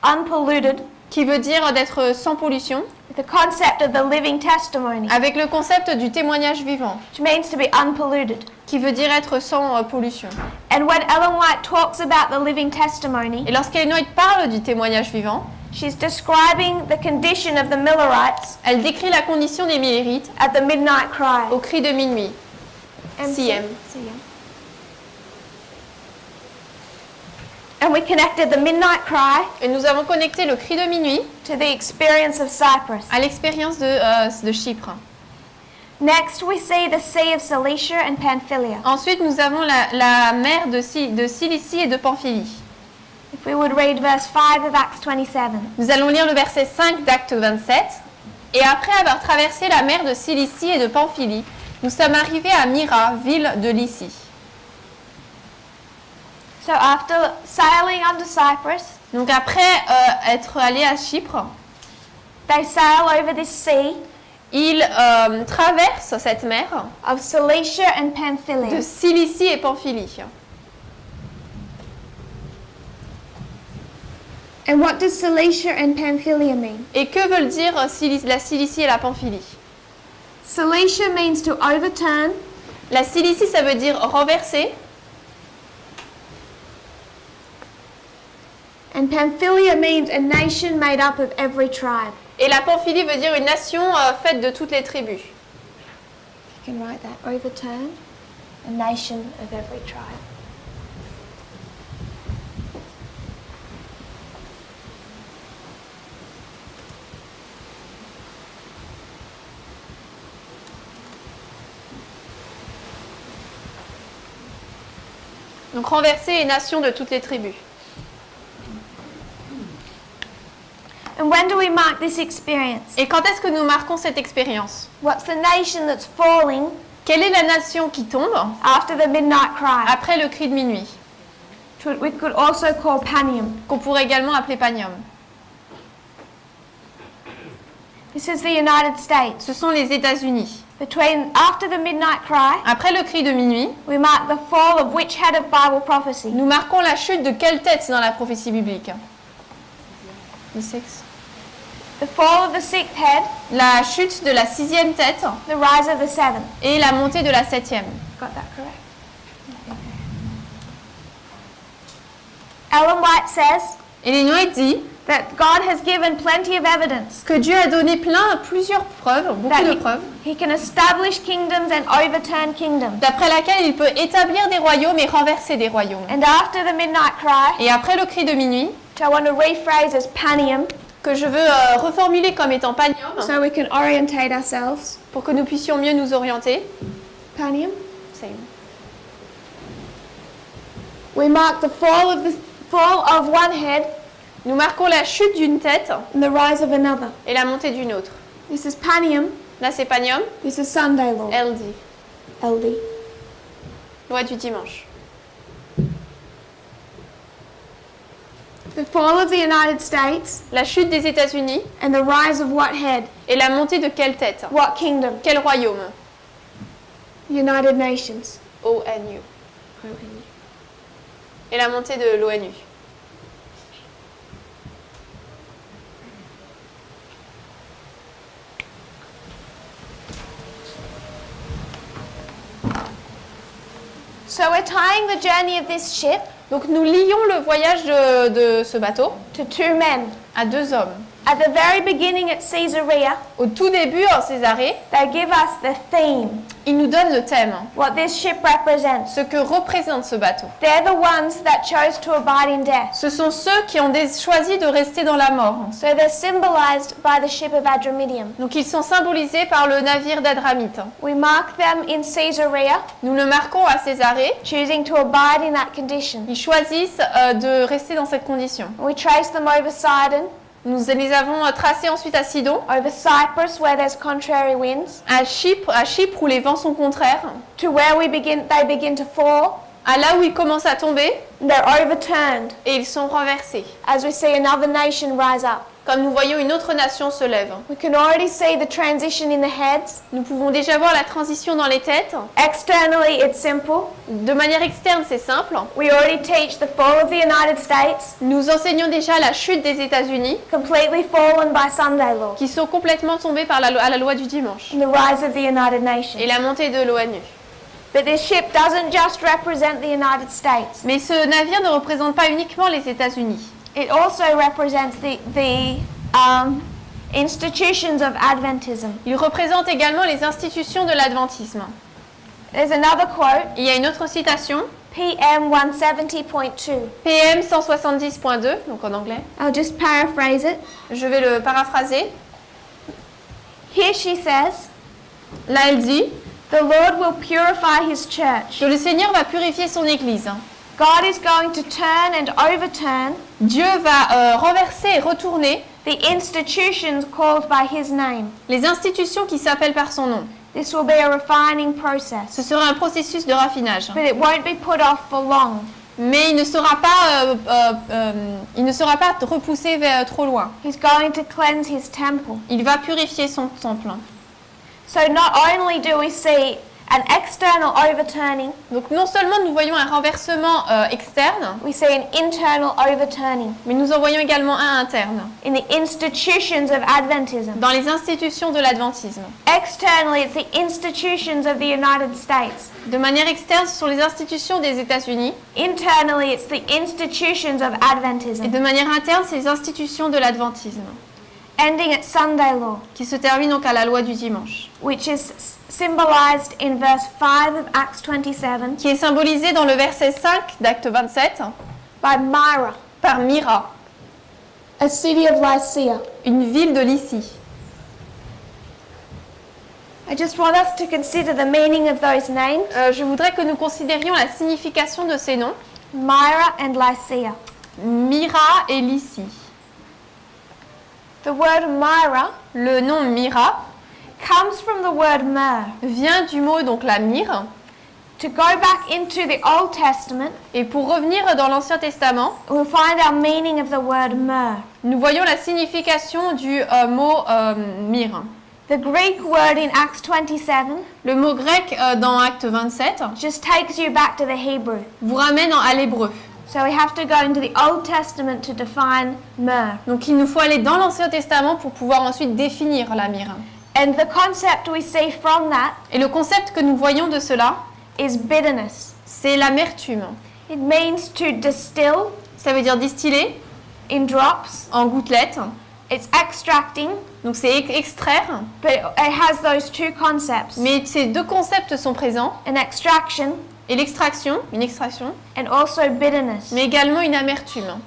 [SPEAKER 1] unpolluted,
[SPEAKER 2] qui veut dire d'être sans pollution,
[SPEAKER 1] with the concept of the living testimony,
[SPEAKER 2] avec le concept du témoignage vivant,
[SPEAKER 1] which means to be unpolluted.
[SPEAKER 2] qui veut dire être sans pollution.
[SPEAKER 1] And when Ellen White talks about the living testimony,
[SPEAKER 2] Et lorsqu'Enoch parle du témoignage vivant,
[SPEAKER 1] she's describing the condition of the Millerites
[SPEAKER 2] elle décrit la condition des Millérites
[SPEAKER 1] at the midnight cry.
[SPEAKER 2] au cri de minuit. CM.
[SPEAKER 1] And we connected the midnight cry
[SPEAKER 2] Et nous avons connecté le cri de minuit
[SPEAKER 1] to the experience of Cyprus.
[SPEAKER 2] à l'expérience de Chypre.
[SPEAKER 1] Next, we see the Sea of Cilicia and Pamphylia.
[SPEAKER 2] Ensuite, nous avons la mer de Cilicie et de Pamphylie.
[SPEAKER 1] If we would read verse 5 of Acts 27.
[SPEAKER 2] Nous allons lire le verset 5 d'Acte 27. Et après avoir traversé la mer de Cilicie et de Pamphylie, nous sommes arrivés à Myra, ville de Lycie.
[SPEAKER 1] So after sailing under Cyprus,
[SPEAKER 2] Donc après être allés à Chypre,
[SPEAKER 1] they sail over this sea
[SPEAKER 2] ils traversent cette mer
[SPEAKER 1] of Cilicia and
[SPEAKER 2] de
[SPEAKER 1] Pamphylia.
[SPEAKER 2] Cilicie et Pamphylie.
[SPEAKER 1] And what does Cilicia and Pamphylia mean?
[SPEAKER 2] Et que veulent dire la Cilicie et la Pamphylie?
[SPEAKER 1] Cilicia means to overturn,
[SPEAKER 2] La Cilicie, ça veut dire renverser.
[SPEAKER 1] and Pamphylia means a nation made up of every tribe.
[SPEAKER 2] Et la Pamphylie veut dire une nation faite de toutes les tribus.
[SPEAKER 1] You can write that. Overturn, a nation of every tribe.
[SPEAKER 2] Donc renverser une nation de toutes les tribus.
[SPEAKER 1] And when do we mark this experience?
[SPEAKER 2] Et quand est-ce que nous marquons cette expérience?
[SPEAKER 1] What's the nation that's falling
[SPEAKER 2] Quelle est la nation qui tombe
[SPEAKER 1] after the midnight cry?
[SPEAKER 2] après le cri de minuit?
[SPEAKER 1] we could also call Panium.
[SPEAKER 2] qu'on pourrait également appeler Panium.
[SPEAKER 1] This is the United States.
[SPEAKER 2] Ce sont les États-Unis.
[SPEAKER 1] After the midnight cry,
[SPEAKER 2] Après le cri de minuit,
[SPEAKER 1] we mark the fall of which head of Bible prophecy?
[SPEAKER 2] nous marquons la chute de quelle tête dans la prophétie biblique? The sixth.
[SPEAKER 1] The fall of the sixth head,
[SPEAKER 2] La chute de la 6e tête
[SPEAKER 1] the rise of the seventh.
[SPEAKER 2] et la montée de la 7e.
[SPEAKER 1] Got that correct? Ellen White says
[SPEAKER 2] Ellen White dit
[SPEAKER 1] that God has given plenty of evidence
[SPEAKER 2] que Dieu a donné plusieurs preuves, beaucoup de preuves,
[SPEAKER 1] He can establish kingdoms and overturn kingdoms.
[SPEAKER 2] d'après laquelle il peut établir des royaumes et renverser des royaumes.
[SPEAKER 1] And after the midnight cry,
[SPEAKER 2] Et après le cri de minuit,
[SPEAKER 1] which I want to rephrase as Panium,
[SPEAKER 2] que je veux reformuler comme étant Panium,
[SPEAKER 1] so we can orientate ourselves.
[SPEAKER 2] pour que nous puissions mieux nous orienter.
[SPEAKER 1] Panium.
[SPEAKER 2] Same.
[SPEAKER 1] We mark the fall of one head
[SPEAKER 2] Nous marquons la chute d'une tête
[SPEAKER 1] and the rise of another.
[SPEAKER 2] et la montée d'une autre.
[SPEAKER 1] This is Panium.
[SPEAKER 2] Là, c'est Panium,
[SPEAKER 1] This is Sunday law.
[SPEAKER 2] LD,
[SPEAKER 1] LD.
[SPEAKER 2] loi du dimanche.
[SPEAKER 1] The fall of the United States
[SPEAKER 2] La chute des États-Unis
[SPEAKER 1] and the rise of what head?
[SPEAKER 2] et la montée de quelle tête?
[SPEAKER 1] What kingdom?
[SPEAKER 2] Quel royaume?
[SPEAKER 1] United Nations.
[SPEAKER 2] ONU. Et la montée de l'ONU.
[SPEAKER 1] So we're tying the journey of this ship
[SPEAKER 2] Donc nous lions le voyage de ce bateau
[SPEAKER 1] to two men.
[SPEAKER 2] à 2 hommes.
[SPEAKER 1] At the very beginning at Caesarea,
[SPEAKER 2] Au tout début, en Césarée,
[SPEAKER 1] they give us the theme,
[SPEAKER 2] ils nous donnent le thème,
[SPEAKER 1] what this ship represents.
[SPEAKER 2] ce que représente ce bateau.
[SPEAKER 1] They're the ones that chose to abide in death.
[SPEAKER 2] Ce sont ceux qui ont choisi de rester dans la mort.
[SPEAKER 1] So they're symbolized by the ship of Adramyttium.
[SPEAKER 2] Donc ils sont symbolisés par le navire d'Adramite.
[SPEAKER 1] We mark them in Caesarea,
[SPEAKER 2] Nous le marquons à Césarée.
[SPEAKER 1] choosing to abide in that condition.
[SPEAKER 2] Ils choisissent de rester dans cette condition.
[SPEAKER 1] We trace them over Sidon,
[SPEAKER 2] Nous les avons tracés ensuite à Sidon,
[SPEAKER 1] over Cyprus where there's contrary winds,
[SPEAKER 2] à Chypre où les vents sont contraires,
[SPEAKER 1] to where they begin to fall.
[SPEAKER 2] à là où ils commencent à tomber
[SPEAKER 1] They're overturned
[SPEAKER 2] et ils sont renversés.
[SPEAKER 1] as we see another nation rise up.
[SPEAKER 2] Comme nous voyons une autre nation se lève.
[SPEAKER 1] We can already see the transition in the heads.
[SPEAKER 2] Nous pouvons déjà voir la transition dans les têtes.
[SPEAKER 1] Externally, it's simple.
[SPEAKER 2] De manière externe, c'est simple.
[SPEAKER 1] We already teach the fall of the United States,
[SPEAKER 2] Nous enseignons déjà la chute des États-Unis,
[SPEAKER 1] completely fallen by Sunday law,
[SPEAKER 2] qui sont complètement tombés à la loi du dimanche,
[SPEAKER 1] and the rise of the United Nations.
[SPEAKER 2] et la montée de l'ONU.
[SPEAKER 1] But this ship doesn't just represent the United States.
[SPEAKER 2] Mais ce navire ne représente pas uniquement les États-Unis.
[SPEAKER 1] It also represents the institutions of Adventism.
[SPEAKER 2] Il représente également les institutions de l'adventisme.
[SPEAKER 1] There's another quote,
[SPEAKER 2] Il y a une autre citation,
[SPEAKER 1] PM 170.2.
[SPEAKER 2] PM 170.2, donc en anglais.
[SPEAKER 1] I'll just paraphrase it.
[SPEAKER 2] Je vais le paraphraser.
[SPEAKER 1] Here she says,
[SPEAKER 2] Là, elle dit
[SPEAKER 1] the Lord will purify his church.
[SPEAKER 2] que le Seigneur va purifier son Église.
[SPEAKER 1] God is going to turn and overturn
[SPEAKER 2] Dieu va renverser et retourner
[SPEAKER 1] the institutions called by his name.
[SPEAKER 2] les institutions qui s'appellent par son nom.
[SPEAKER 1] This will be a refining process,
[SPEAKER 2] Ce sera un processus de raffinage.
[SPEAKER 1] but it won't be put off for long.
[SPEAKER 2] Mais il ne sera pas repoussé trop loin.
[SPEAKER 1] He's going to cleanse his temple.
[SPEAKER 2] Il va purifier son temple.
[SPEAKER 1] So not only do we see an external overturning,
[SPEAKER 2] Donc non seulement nous voyons un renversement externe,
[SPEAKER 1] we see an internal overturning
[SPEAKER 2] mais nous en voyons également un interne,
[SPEAKER 1] in the institutions of Adventism.
[SPEAKER 2] dans les institutions de l'adventisme.
[SPEAKER 1] Externally, it's the institutions of the United States.
[SPEAKER 2] De manière externe, ce sont les institutions des États-Unis,
[SPEAKER 1] Internally, it's the institutions of
[SPEAKER 2] et
[SPEAKER 1] Adventism.
[SPEAKER 2] de manière interne, c'est les institutions de l'adventisme,
[SPEAKER 1] Ending at Sunday law,
[SPEAKER 2] qui se terminent donc à la loi du dimanche,
[SPEAKER 1] which is symbolized in verse 5 of Acts 27
[SPEAKER 2] qui est symbolisée dans le verset 5 d'Acte 27
[SPEAKER 1] by Myra,
[SPEAKER 2] par Myra,
[SPEAKER 1] a city of Lycia.
[SPEAKER 2] une ville de Lycie.
[SPEAKER 1] I just want us to consider the meaning of those names,
[SPEAKER 2] Je voudrais que nous considérions la signification de ces noms,
[SPEAKER 1] Myra and Lycia.
[SPEAKER 2] Myra et Lycie.
[SPEAKER 1] The word Myra
[SPEAKER 2] Le nom Myra
[SPEAKER 1] comes from the word myrrh,
[SPEAKER 2] vient du mot donc la myrrhe,
[SPEAKER 1] To go back into the Old Testament,
[SPEAKER 2] Et pour revenir dans l'Ancien Testament,
[SPEAKER 1] we'll find our meaning of the word myrrh.
[SPEAKER 2] nous voyons la signification du mot myrrhe.
[SPEAKER 1] The Greek word in Acts 27
[SPEAKER 2] Le mot grec dans Acte 27
[SPEAKER 1] just takes you back to the Hebrew.
[SPEAKER 2] vous ramène à l'hébreu.
[SPEAKER 1] So we have to go into the Old Testament to define myrrh.
[SPEAKER 2] Donc il nous faut aller dans l'Ancien Testament pour pouvoir ensuite définir la myrrhe.
[SPEAKER 1] And the concept we see from that
[SPEAKER 2] Et le concept que nous voyons de cela,
[SPEAKER 1] is bitterness.
[SPEAKER 2] c'est l'amertume.
[SPEAKER 1] It means to distill
[SPEAKER 2] Ça veut dire distiller
[SPEAKER 1] in drops.
[SPEAKER 2] en gouttelettes.
[SPEAKER 1] It's extracting,
[SPEAKER 2] Donc c'est extraire.
[SPEAKER 1] but it has those two concepts.
[SPEAKER 2] Mais ces deux concepts sont présents.
[SPEAKER 1] An extraction
[SPEAKER 2] Et l'extraction, une extraction,
[SPEAKER 1] and also bitterness.
[SPEAKER 2] mais également une amertume.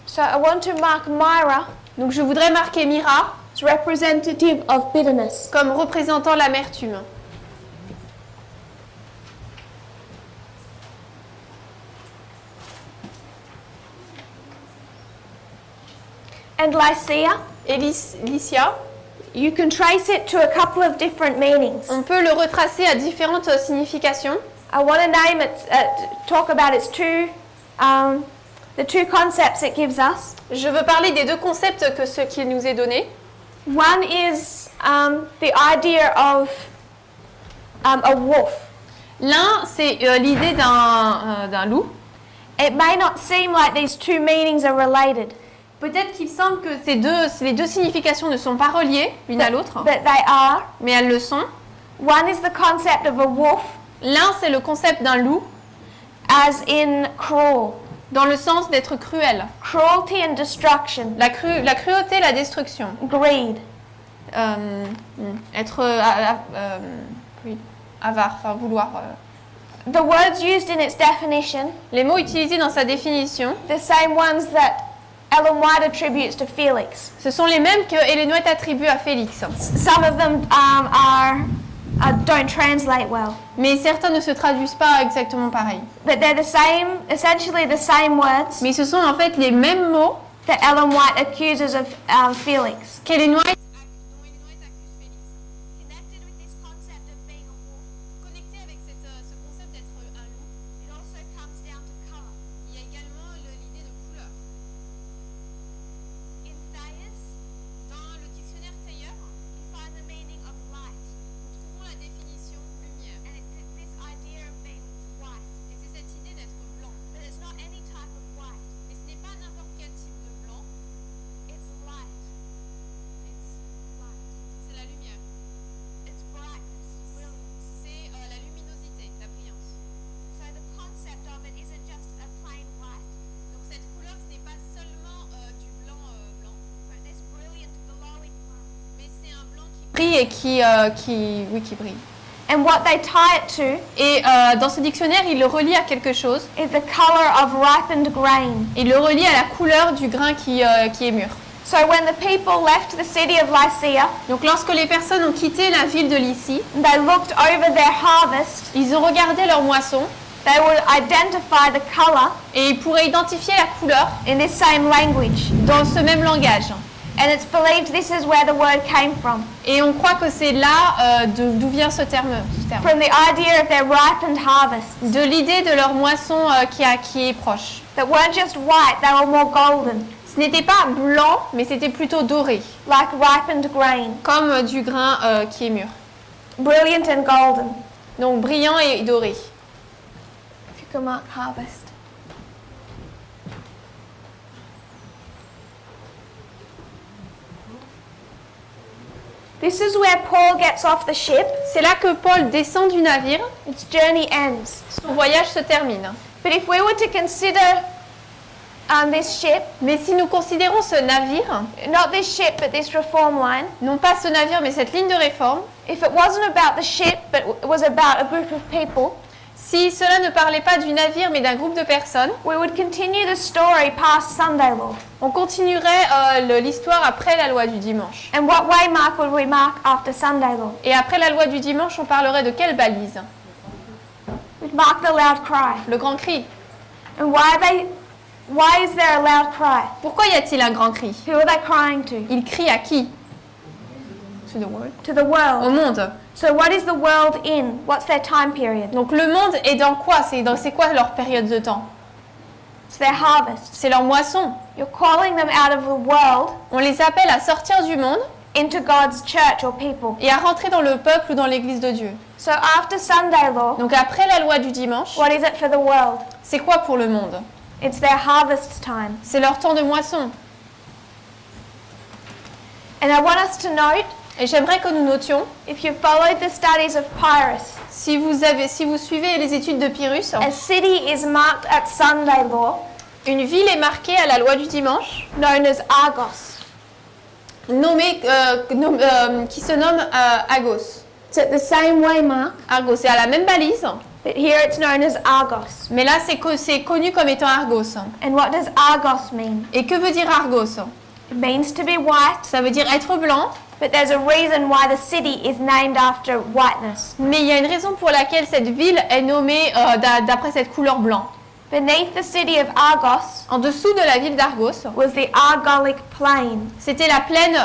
[SPEAKER 1] So I want to mark Myra
[SPEAKER 2] Donc je voudrais marquer Mira
[SPEAKER 1] as representative of bitterness.
[SPEAKER 2] comme représentant l'amertume.
[SPEAKER 1] And Lycia,
[SPEAKER 2] Et Lycia,
[SPEAKER 1] you can trace it to a couple of different meanings.
[SPEAKER 2] on peut le retracer à différentes significations.
[SPEAKER 1] I want to name it, talk about its the two concepts it gives us.
[SPEAKER 2] Je veux parler des deux concepts que ce qu'il nous est donné.
[SPEAKER 1] One is the idea of a wolf.
[SPEAKER 2] L'un, c'est l'idée d'un loup.
[SPEAKER 1] It may not seem like these two meanings are related,
[SPEAKER 2] Peut-être qu'il semble que les deux significations ne sont pas reliées l'une à l'autre,
[SPEAKER 1] but they are.
[SPEAKER 2] mais elles le sont.
[SPEAKER 1] One is the concept of a wolf,
[SPEAKER 2] L'un, c'est le concept d'un loup,
[SPEAKER 1] as in cruel,
[SPEAKER 2] dans le sens d'être cruel.
[SPEAKER 1] cruelty and destruction,
[SPEAKER 2] La cruauté, la destruction.
[SPEAKER 1] greed.
[SPEAKER 2] Être oui, avare, enfin vouloir.
[SPEAKER 1] The words used in its definition,
[SPEAKER 2] Les mots utilisés dans sa définition,
[SPEAKER 1] the same ones that Ellen White attributes to Felix.
[SPEAKER 2] ce sont les mêmes que Ellen White attribue à Félix.
[SPEAKER 1] Some of them don't translate well,
[SPEAKER 2] Mais certains ne se traduisent pas exactement pareil.
[SPEAKER 1] but they're the same, essentially the same words
[SPEAKER 2] Mais ce sont en fait les mêmes mots
[SPEAKER 1] that Ellen White accuses of Felix.
[SPEAKER 2] qu'Ellen White brille et qui brille.
[SPEAKER 1] And what they tie it to
[SPEAKER 2] Et dans ce dictionnaire, il le relie à quelque chose.
[SPEAKER 1] is the color of ripened grain.
[SPEAKER 2] Il le relie à la couleur du grain qui est mûr.
[SPEAKER 1] So when the people left the city of Lycia,
[SPEAKER 2] Donc lorsque les personnes ont quitté la ville de Lycie,
[SPEAKER 1] they looked over their harvest,
[SPEAKER 2] ils ont regardé leur moisson
[SPEAKER 1] they would identify the color
[SPEAKER 2] et ils pourraient identifier la couleur
[SPEAKER 1] in this same language.
[SPEAKER 2] dans ce même langage.
[SPEAKER 1] And it's believed this is where the word came from.
[SPEAKER 2] Et on croit que c'est là d'où vient ce terme.
[SPEAKER 1] From the idea of their ripened harvest
[SPEAKER 2] De l'idée de leur moisson qui est proche.
[SPEAKER 1] that weren't just white, they were more golden,
[SPEAKER 2] Ce n'était pas blanc, mais c'était plutôt doré,
[SPEAKER 1] like ripened grain,
[SPEAKER 2] comme du grain qui est mûr.
[SPEAKER 1] brilliant and golden.
[SPEAKER 2] Donc brillant et doré.
[SPEAKER 1] If you can mark harvest. This is where Paul gets off the ship.
[SPEAKER 2] C'est là que Paul descend du navire.
[SPEAKER 1] Its journey ends.
[SPEAKER 2] Son voyage se termine.
[SPEAKER 1] But if we were to consider this ship,
[SPEAKER 2] Mais si nous considérons ce navire,
[SPEAKER 1] not this ship but this reform line,
[SPEAKER 2] non pas ce navire mais cette ligne de réforme,
[SPEAKER 1] if it wasn't about the ship but it was about a group of people,
[SPEAKER 2] si cela ne parlait pas du navire mais d'un groupe de personnes,
[SPEAKER 1] we would continue the story past Sunday law.
[SPEAKER 2] on continuerait l'histoire après la loi du dimanche.
[SPEAKER 1] And what waymark would we mark after Sunday law?
[SPEAKER 2] Et après la loi du dimanche, on parlerait de quelle balise?
[SPEAKER 1] We'd mark the loud cry.
[SPEAKER 2] Le grand cri.
[SPEAKER 1] And why is there a loud cry?
[SPEAKER 2] Pourquoi y a-t-il un grand cri?
[SPEAKER 1] Who are they crying to?
[SPEAKER 2] Il crie à qui? To the world.
[SPEAKER 1] To the
[SPEAKER 2] Au
[SPEAKER 1] world.
[SPEAKER 2] monde.
[SPEAKER 1] So what is the world in? What's their time period?
[SPEAKER 2] Donc le monde est dans quoi? C'est quoi leur période de temps?
[SPEAKER 1] It's their harvest.
[SPEAKER 2] C'est leur moisson.
[SPEAKER 1] You're calling them out of the world
[SPEAKER 2] On les appelle à sortir du monde
[SPEAKER 1] into God's church or people.
[SPEAKER 2] et à rentrer dans le peuple ou dans l'église de Dieu.
[SPEAKER 1] So after Sunday law,
[SPEAKER 2] Donc après la loi du dimanche,
[SPEAKER 1] what is it for the world?
[SPEAKER 2] c'est quoi pour le monde?
[SPEAKER 1] It's their harvest time.
[SPEAKER 2] C'est leur temps de moisson.
[SPEAKER 1] And I want us to note,
[SPEAKER 2] Et j'aimerais que nous notions,
[SPEAKER 1] if you followed the studies of Pyrrhus,
[SPEAKER 2] si vous suivez les études de Pyrrhus,
[SPEAKER 1] a city is marked at Sunday law,
[SPEAKER 2] une ville est marquée à la loi du dimanche,
[SPEAKER 1] known as Argos.
[SPEAKER 2] qui se nomme Agos.
[SPEAKER 1] It's at the same waymark,
[SPEAKER 2] Argos, c'est à la même balise,
[SPEAKER 1] but here it's known as Argos.
[SPEAKER 2] mais là c'est connu comme étant Argos.
[SPEAKER 1] And what does Argos mean?
[SPEAKER 2] Et que veut dire Argos?
[SPEAKER 1] It means to be white,
[SPEAKER 2] Ça veut dire être blanc,
[SPEAKER 1] but there's a reason why the city is named after whiteness.
[SPEAKER 2] mais il y a une raison pour laquelle cette ville est nommée d'après cette couleur blanc.
[SPEAKER 1] Beneath the city of Argos
[SPEAKER 2] En dessous de la ville d'Argos,
[SPEAKER 1] was the Argolic plain.
[SPEAKER 2] c'était la plaine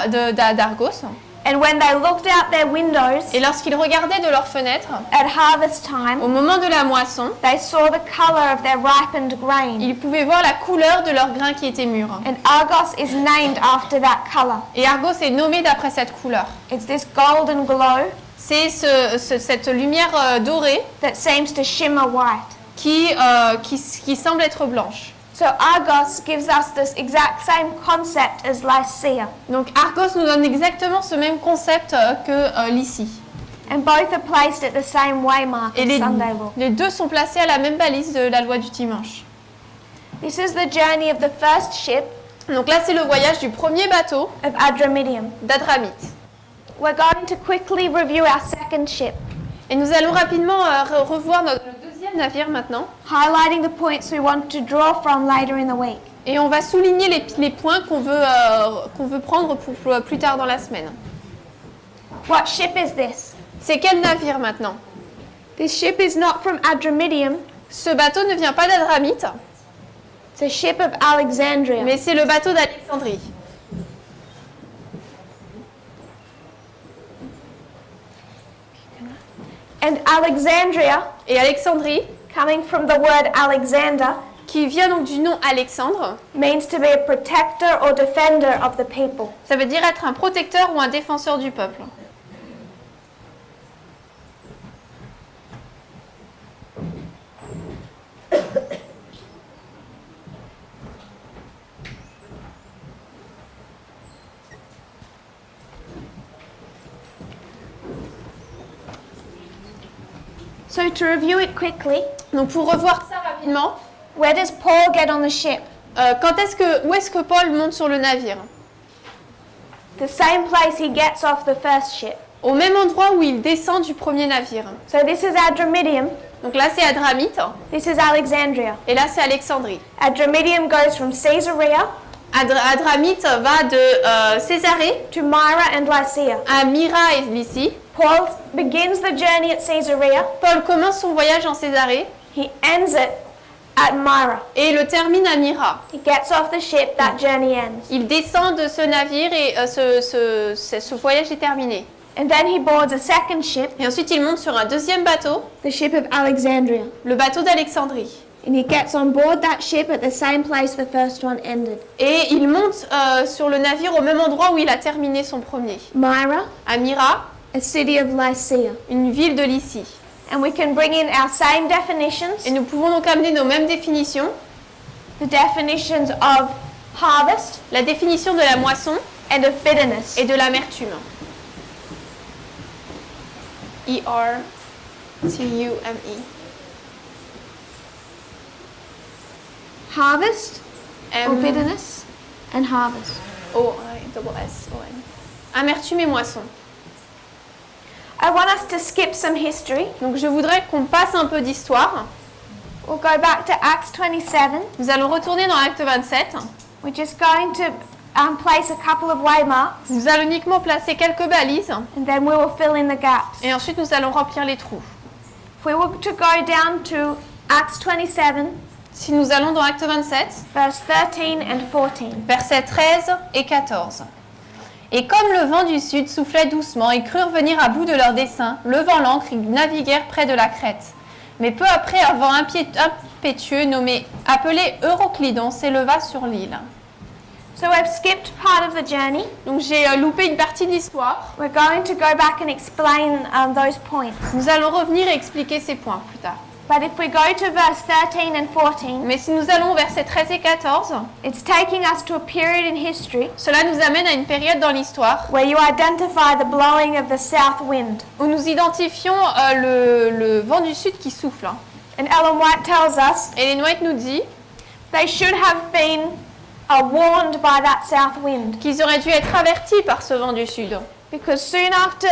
[SPEAKER 2] d'Argos.
[SPEAKER 1] And when they looked out their windows
[SPEAKER 2] Et lorsqu'ils regardaient de leurs fenêtres,
[SPEAKER 1] at harvest time,
[SPEAKER 2] au moment de la moisson,
[SPEAKER 1] they saw the color of their ripened grain.
[SPEAKER 2] ils pouvaient voir la couleur de leur grain qui était mûr.
[SPEAKER 1] And Argos is named after that color.
[SPEAKER 2] Et Argos est nommé d'après cette couleur.
[SPEAKER 1] It's this golden glow
[SPEAKER 2] C'est cette lumière dorée
[SPEAKER 1] that seems to shimmer white.
[SPEAKER 2] qui semble être blanche.
[SPEAKER 1] So Argos gives us this exact same concept as Lycia.
[SPEAKER 2] Donc Argos nous donne exactement ce même concept que Lycie.
[SPEAKER 1] And both are placed at the same waymark
[SPEAKER 2] Et
[SPEAKER 1] of Sunday law.
[SPEAKER 2] les deux sont placés à la même balise de la loi du dimanche.
[SPEAKER 1] This is the journey of the first ship
[SPEAKER 2] Donc là, c'est le voyage du premier bateau
[SPEAKER 1] of Adramyttium.
[SPEAKER 2] d'Adramite.
[SPEAKER 1] We're going to quickly review our second ship,
[SPEAKER 2] Et nous allons rapidement revoir le deuxième navire maintenant.
[SPEAKER 1] highlighting the points we want to draw from later in the week.
[SPEAKER 2] Et on va souligner les points qu'on veut prendre pour plus tard dans la semaine.
[SPEAKER 1] What ship is this?
[SPEAKER 2] C'est quel navire maintenant?
[SPEAKER 1] This ship is not from Adramyttium,
[SPEAKER 2] Ce bateau ne vient pas d'Adramite,
[SPEAKER 1] it's a ship of Alexandria.
[SPEAKER 2] mais c'est le bateau d'Alexandrie.
[SPEAKER 1] And Alexandria,
[SPEAKER 2] Et Alexandrie,
[SPEAKER 1] coming from the word Alexander,
[SPEAKER 2] qui vient donc du nom Alexandre,
[SPEAKER 1] means to be a protector or defender of the people.
[SPEAKER 2] ça veut dire être un protecteur ou un défenseur du peuple.
[SPEAKER 1] So to review it quickly,
[SPEAKER 2] Donc pour revoir ça rapidement,
[SPEAKER 1] where does Paul get on the ship?
[SPEAKER 2] où est-ce que Paul monte sur le navire?
[SPEAKER 1] The same place he gets off the first ship.
[SPEAKER 2] Au même endroit où il descend du premier navire.
[SPEAKER 1] So this is Adramyttium,
[SPEAKER 2] Donc là c'est Adramite
[SPEAKER 1] this is Alexandria.
[SPEAKER 2] et là c'est Alexandrie.
[SPEAKER 1] Adramyttium goes from Caesarea
[SPEAKER 2] Adramite va de Césarée
[SPEAKER 1] to Myra and Lycia.
[SPEAKER 2] à Myra et Lycie.
[SPEAKER 1] Paul begins the journey at Caesarea,
[SPEAKER 2] Paul commence son voyage en Césarée
[SPEAKER 1] he ends it at Myra.
[SPEAKER 2] et le termine à Myra.
[SPEAKER 1] He gets off the ship, that journey ends.
[SPEAKER 2] Il descend de ce navire et ce voyage est terminé.
[SPEAKER 1] And then he boards a second ship,
[SPEAKER 2] Et ensuite il monte sur un deuxième bateau,
[SPEAKER 1] the ship of Alexandria.
[SPEAKER 2] le bateau d'Alexandrie.
[SPEAKER 1] And he gets on board that ship at the same place the first one ended.
[SPEAKER 2] Et il monte sur le navire au même endroit où il a terminé son premier,
[SPEAKER 1] Myra,
[SPEAKER 2] à Myra,
[SPEAKER 1] a city of Lycia.
[SPEAKER 2] une ville de Lycie.
[SPEAKER 1] And we can bring in our same definitions,
[SPEAKER 2] Et nous pouvons donc amener nos mêmes définitions.
[SPEAKER 1] the definitions of harvest
[SPEAKER 2] La définition de la moisson
[SPEAKER 1] and of bitterness.
[SPEAKER 2] et de l'amertume. E-R-T-U-M-E.
[SPEAKER 1] Harvest or
[SPEAKER 2] M
[SPEAKER 1] bitterness and harvest.
[SPEAKER 2] O-I-S-S-O-N. Amertume et moisson.
[SPEAKER 1] I want us to skip some history.
[SPEAKER 2] Donc je voudrais qu'on passe un peu d'histoire.
[SPEAKER 1] We'll go back to Acts 27.
[SPEAKER 2] Nous allons retourner dans Acte 27.
[SPEAKER 1] We're just going to place a couple of waymarks
[SPEAKER 2] Nous allons uniquement placer quelques balises
[SPEAKER 1] and then we will fill in the gaps.
[SPEAKER 2] et ensuite nous allons remplir les trous.
[SPEAKER 1] If we were to go down to Acts 27,
[SPEAKER 2] Si nous allons dans Acte 27,
[SPEAKER 1] verse 13 and 14.
[SPEAKER 2] versets 13 et 14. Et comme le vent du sud soufflait doucement, ils crurent venir à bout de leur dessein. Levant l'ancre, ils naviguèrent près de la crête. Mais peu après, un vent impétueux appelé Euroclydon s'éleva sur l'île.
[SPEAKER 1] So I've skipped part of the journey.
[SPEAKER 2] Donc j'ai loupé une partie de l'histoire.
[SPEAKER 1] We're going to go back and explain those points.
[SPEAKER 2] Nous allons revenir et expliquer ces points plus tard.
[SPEAKER 1] But if we go to verse 13 and 14,
[SPEAKER 2] Mais si nous allons au verset 13 et 14,
[SPEAKER 1] it's taking us to a period in history
[SPEAKER 2] cela nous amène à une période dans l'histoire
[SPEAKER 1] where you identify the blowing of the south wind.
[SPEAKER 2] où nous identifions le vent du sud qui souffle.
[SPEAKER 1] And Ellen White tells us
[SPEAKER 2] Ellen White nous dit
[SPEAKER 1] they should have been warned by that south wind,
[SPEAKER 2] qu'ils auraient dû être avertis par ce vent du sud.
[SPEAKER 1] because soon after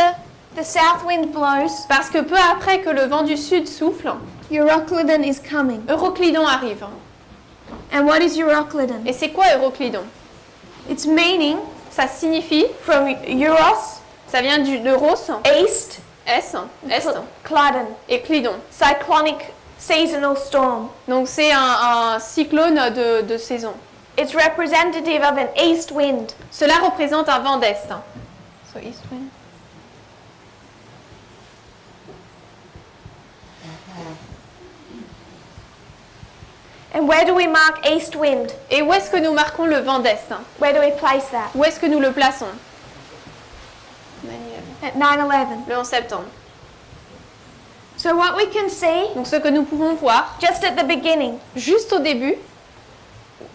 [SPEAKER 1] the south wind blows,
[SPEAKER 2] Parce que peu après que le vent du sud souffle,
[SPEAKER 1] Euroclydon is coming.
[SPEAKER 2] Euroclydon arrive.
[SPEAKER 1] And what is Euroclydon?
[SPEAKER 2] Et c'est quoi Euroclydon?
[SPEAKER 1] Its meaning
[SPEAKER 2] Ça signifie,
[SPEAKER 1] from Euros,
[SPEAKER 2] ça vient d'Euros,
[SPEAKER 1] east,
[SPEAKER 2] est,
[SPEAKER 1] Clydon,
[SPEAKER 2] et Clydon.
[SPEAKER 1] cyclonic seasonal storm.
[SPEAKER 2] Donc c'est un cyclone de saison.
[SPEAKER 1] It's representative of an east wind.
[SPEAKER 2] Cela représente un vent d'est. So east wind.
[SPEAKER 1] And where do we mark east wind?
[SPEAKER 2] Et où est-ce que nous marquons le vent d'est?
[SPEAKER 1] Where do we place that?
[SPEAKER 2] Où est-ce que nous le plaçons?
[SPEAKER 1] At 9/11.
[SPEAKER 2] Le 11 septembre.
[SPEAKER 1] So what we can see
[SPEAKER 2] Donc ce que nous pouvons voir,
[SPEAKER 1] just at the beginning,
[SPEAKER 2] juste au début,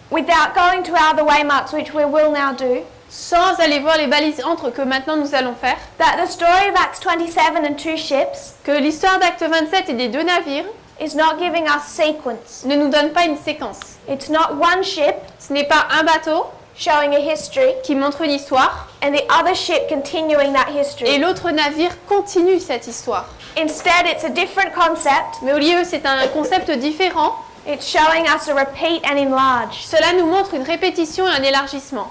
[SPEAKER 1] without going to our other waymarks, which we will now do,
[SPEAKER 2] sans aller voir les balises entre que maintenant nous allons faire,
[SPEAKER 1] that the story of Acts 27 and 2 ships
[SPEAKER 2] que l'histoire d'Acte 27 et des 2 navires
[SPEAKER 1] is not giving us sequence.
[SPEAKER 2] ne nous donne pas une séquence.
[SPEAKER 1] It's not one ship
[SPEAKER 2] Ce n'est pas un bateau
[SPEAKER 1] showing a history
[SPEAKER 2] qui montre une histoire
[SPEAKER 1] and the other ship continuing that
[SPEAKER 2] et
[SPEAKER 1] history.
[SPEAKER 2] l'autre navire continue cette histoire.
[SPEAKER 1] Instead, it's a different concept.
[SPEAKER 2] Mais au lieu, c'est un concept différent.
[SPEAKER 1] It's showing us a repeat and enlarge.
[SPEAKER 2] Cela nous montre une répétition et un élargissement.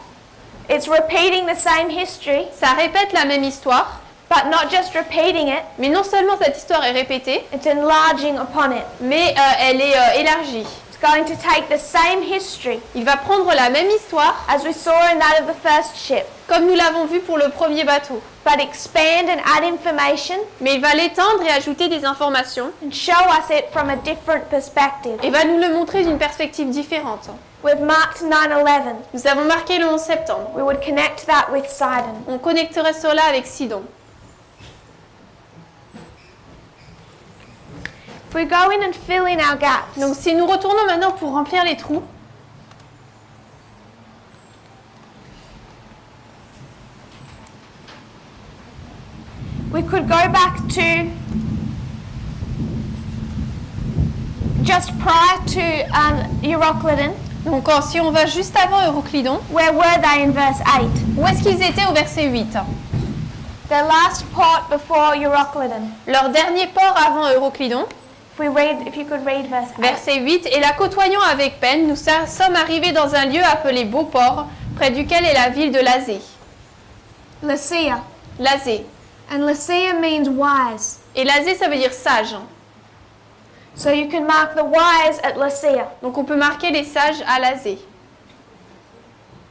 [SPEAKER 1] It's repeating the same history,
[SPEAKER 2] Ça répète la même histoire,
[SPEAKER 1] but not just repeating it,
[SPEAKER 2] mais non seulement cette histoire est répétée,
[SPEAKER 1] it's enlarging upon it.
[SPEAKER 2] mais elle est élargie.
[SPEAKER 1] It's going to take the same history
[SPEAKER 2] Il va prendre la même histoire,
[SPEAKER 1] as we saw in that of the first ship,
[SPEAKER 2] comme nous l'avons vu pour le premier bateau,
[SPEAKER 1] but expand and add information
[SPEAKER 2] mais il va l'étendre et ajouter des informations,
[SPEAKER 1] and show us it from a different perspective.
[SPEAKER 2] et va nous le montrer d'une perspective différente.
[SPEAKER 1] We've marked 9/11.
[SPEAKER 2] Nous avons marqué le 11 septembre.
[SPEAKER 1] We would connect that with Sidon.
[SPEAKER 2] On connecterait cela avec Sidon.
[SPEAKER 1] If we go in and fill in our gaps,
[SPEAKER 2] Donc si nous retournons maintenant pour remplir les trous,
[SPEAKER 1] we could go back to just prior to Euroclydon.
[SPEAKER 2] donc si on va juste avant Euroclydon,
[SPEAKER 1] Where were they in verse 8?
[SPEAKER 2] où est-ce qu'ils étaient au verset 8?
[SPEAKER 1] Their last port before Euroclydon.
[SPEAKER 2] Leur dernier port avant Euroclydon,
[SPEAKER 1] If you could read verse 8.
[SPEAKER 2] verset 8, et la côtoyant avec peine, nous sommes arrivés dans un lieu appelé Beauport, près duquel est la ville de Lazée.
[SPEAKER 1] Lycia.
[SPEAKER 2] Lazée.
[SPEAKER 1] And Lycia means wise.
[SPEAKER 2] Et Lazée, ça veut dire sage.
[SPEAKER 1] So you can mark the wise at Lycia.
[SPEAKER 2] Donc on peut marquer les sages à Lazée.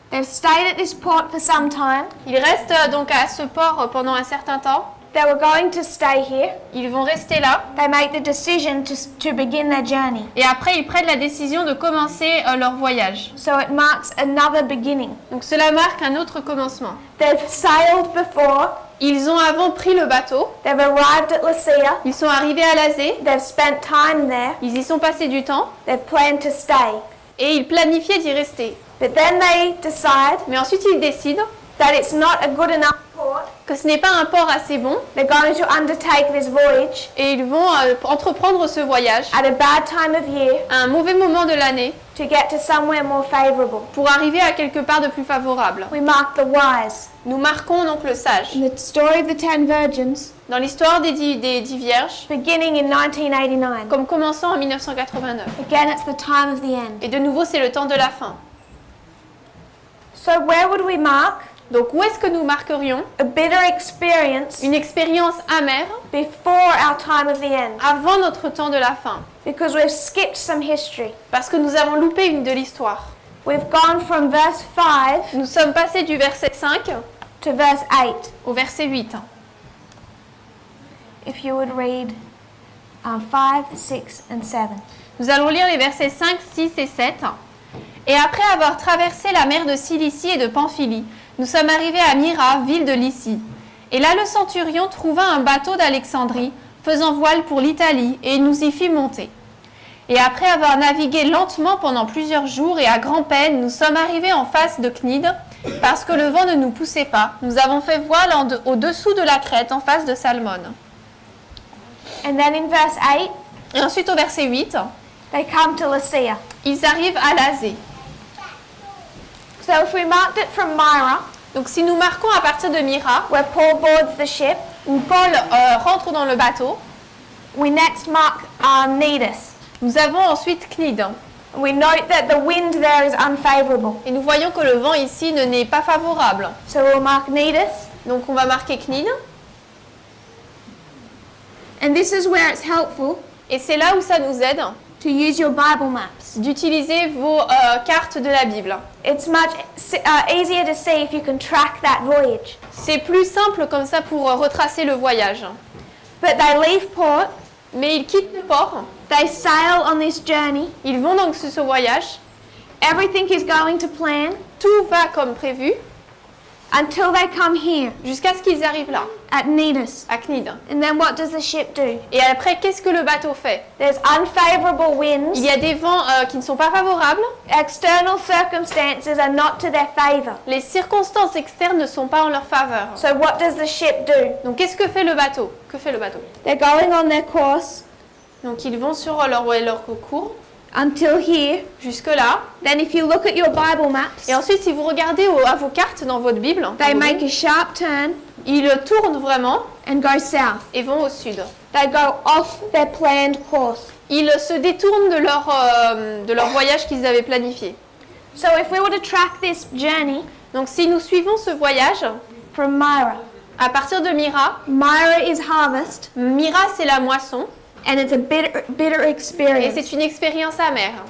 [SPEAKER 1] They've stayed at this port for some time.
[SPEAKER 2] Ils restent donc à ce port pendant un certain temps.
[SPEAKER 1] They were going to stay here.
[SPEAKER 2] Ils vont rester là.
[SPEAKER 1] They make the decision to begin their journey.
[SPEAKER 2] Et après, ils prennent la décision de commencer leur voyage.
[SPEAKER 1] So it marks another beginning.
[SPEAKER 2] Donc cela marque un autre commencement.
[SPEAKER 1] They've sailed before.
[SPEAKER 2] Ils ont avant pris le bateau.
[SPEAKER 1] They've arrived at Lycia.
[SPEAKER 2] Ils sont arrivés à Lazée.
[SPEAKER 1] They've spent time there.
[SPEAKER 2] Ils y sont passés du temps.
[SPEAKER 1] They've planned to stay.
[SPEAKER 2] Et ils planifiaient d'y rester.
[SPEAKER 1] But then they decide
[SPEAKER 2] Mais ensuite, ils décident
[SPEAKER 1] that it's not a good enough port.
[SPEAKER 2] que ce n'est pas un port assez bon.
[SPEAKER 1] They're going to undertake this voyage
[SPEAKER 2] Et ils vont entreprendre ce voyage
[SPEAKER 1] at a bad time of year
[SPEAKER 2] à un mauvais moment de l'année
[SPEAKER 1] to get to somewhere more favorable.
[SPEAKER 2] pour arriver à quelque part de plus favorable.
[SPEAKER 1] We mark the wise.
[SPEAKER 2] Nous marquons donc le sage.
[SPEAKER 1] In the story of the 10 virgins,
[SPEAKER 2] Dans l'histoire des 10 vierges,
[SPEAKER 1] beginning in 1989.
[SPEAKER 2] comme commençant en 1989.
[SPEAKER 1] Again, it's the time of the end.
[SPEAKER 2] Et de nouveau, c'est le temps de la fin.
[SPEAKER 1] So where would we mark
[SPEAKER 2] Donc où est-ce que nous marquerions
[SPEAKER 1] a bitter experience
[SPEAKER 2] une expérience amère
[SPEAKER 1] before our time of the end?
[SPEAKER 2] avant notre temps de la fin?
[SPEAKER 1] Because we've skipped some history.
[SPEAKER 2] Parce que nous avons loupé une de l'histoire.
[SPEAKER 1] We've gone from verse 5
[SPEAKER 2] Nous sommes passés du verset 5
[SPEAKER 1] to verse 8.
[SPEAKER 2] au verset 8.
[SPEAKER 1] If you would read 5, 6, and 7.
[SPEAKER 2] Nous allons lire les versets 5, 6 et 7. Et après avoir traversé la mer de Cilicie et de Pamphylie, nous sommes arrivés à Myra, ville de Lycie. Et là, le centurion trouva un bateau d'Alexandrie, faisant voile pour l'Italie, et il nous y fit monter. Et après avoir navigué lentement pendant plusieurs jours et à grand-peine, nous sommes arrivés en face de Cnide, parce que le vent ne nous poussait pas. Nous avons fait voile au-dessous de la crête, en face de Salmone.
[SPEAKER 1] And then in verse 8,
[SPEAKER 2] Et ensuite, au verset 8,
[SPEAKER 1] they come to Lycia.
[SPEAKER 2] ils arrivent à Lazée.
[SPEAKER 1] So if we marked it from Myra,
[SPEAKER 2] Donc, si nous marquons à partir de Myra,
[SPEAKER 1] where Paul boards the ship,
[SPEAKER 2] où Paul rentre dans le bateau,
[SPEAKER 1] we next mark Cnidus.
[SPEAKER 2] nous avons ensuite Cnide.
[SPEAKER 1] We note that the wind there is unfavorable.
[SPEAKER 2] Et nous voyons que le vent ici n'est pas favorable.
[SPEAKER 1] So we'll mark Cnidus.
[SPEAKER 2] Donc, on va marquer Cnide.
[SPEAKER 1] And this is where it's helpful
[SPEAKER 2] Et c'est là où ça nous aide
[SPEAKER 1] to use your Bible maps.
[SPEAKER 2] d'utiliser vos cartes de la Bible.
[SPEAKER 1] It's much easier to see if you can track that voyage.
[SPEAKER 2] C'est plus simple comme ça pour retracer le voyage.
[SPEAKER 1] But they leave port,
[SPEAKER 2] Mais ils quittent le port,
[SPEAKER 1] they sail on this journey,
[SPEAKER 2] ils vont donc sur ce voyage,
[SPEAKER 1] everything is going to plan
[SPEAKER 2] tout va comme prévu,
[SPEAKER 1] until they come here
[SPEAKER 2] jusqu'à ce qu'ils arrivent là,
[SPEAKER 1] at Cnidus.
[SPEAKER 2] à Cnide.
[SPEAKER 1] And then what does the ship do?
[SPEAKER 2] Et après, qu'est-ce que le bateau fait?
[SPEAKER 1] There's unfavorable winds.
[SPEAKER 2] Il y a des vents qui ne sont pas favorables,
[SPEAKER 1] External circumstances are not to their favor.
[SPEAKER 2] les circonstances externes ne sont pas en leur faveur.
[SPEAKER 1] So what does the ship do?
[SPEAKER 2] Donc qu'est-ce que fait le bateau? Que fait le bateau?
[SPEAKER 1] They're going on their course
[SPEAKER 2] Donc ils vont sur leur cours,
[SPEAKER 1] until here.
[SPEAKER 2] jusque là.
[SPEAKER 1] Then if you look at your Bible maps,
[SPEAKER 2] Et ensuite, si vous regardez à vos cartes dans votre Bible,
[SPEAKER 1] they make a sharp turn
[SPEAKER 2] ils tournent vraiment
[SPEAKER 1] and go south.
[SPEAKER 2] et vont au sud.
[SPEAKER 1] They go off their planned course.
[SPEAKER 2] Ils se détournent de leur voyage qu'ils avaient planifié.
[SPEAKER 1] So if we were to track this journey
[SPEAKER 2] Donc si nous suivons ce voyage,
[SPEAKER 1] from Myra,
[SPEAKER 2] à partir de Myra,
[SPEAKER 1] Myra is harvest,
[SPEAKER 2] Myra c'est la moisson
[SPEAKER 1] and it's a bitter
[SPEAKER 2] et
[SPEAKER 1] experience.
[SPEAKER 2] c'est une expérience amère.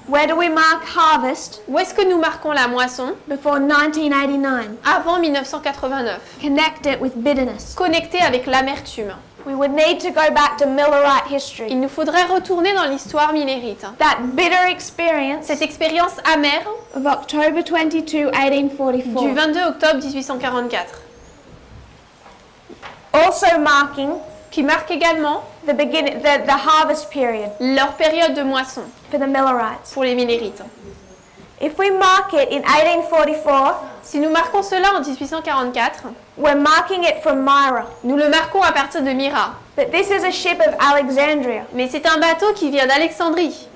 [SPEAKER 1] Where do we mark harvest?
[SPEAKER 2] Où est-ce que nous marquons la moisson?
[SPEAKER 1] Before 1989.
[SPEAKER 2] Avant 1989,
[SPEAKER 1] Connect it with bitterness.
[SPEAKER 2] connecté avec l'amertume.
[SPEAKER 1] We would need to go back to Millerite history.
[SPEAKER 2] Il nous faudrait retourner dans l'histoire millérite.
[SPEAKER 1] That bitter experience
[SPEAKER 2] Cette expérience amère
[SPEAKER 1] of October 22, 1844.
[SPEAKER 2] du 22 octobre 1844,
[SPEAKER 1] Also marking
[SPEAKER 2] qui marque également
[SPEAKER 1] the harvest period
[SPEAKER 2] leur période de moisson
[SPEAKER 1] for the Millerites.
[SPEAKER 2] pour les millérites.
[SPEAKER 1] If we mark it in 1844,
[SPEAKER 2] Si nous marquons cela en 1844,
[SPEAKER 1] we're marking it from Myra.
[SPEAKER 2] nous le marquons à partir de Myra.
[SPEAKER 1] But this is a ship of Alexandria.
[SPEAKER 2] Mais c'est un bateau qui vient d'Alexandrie.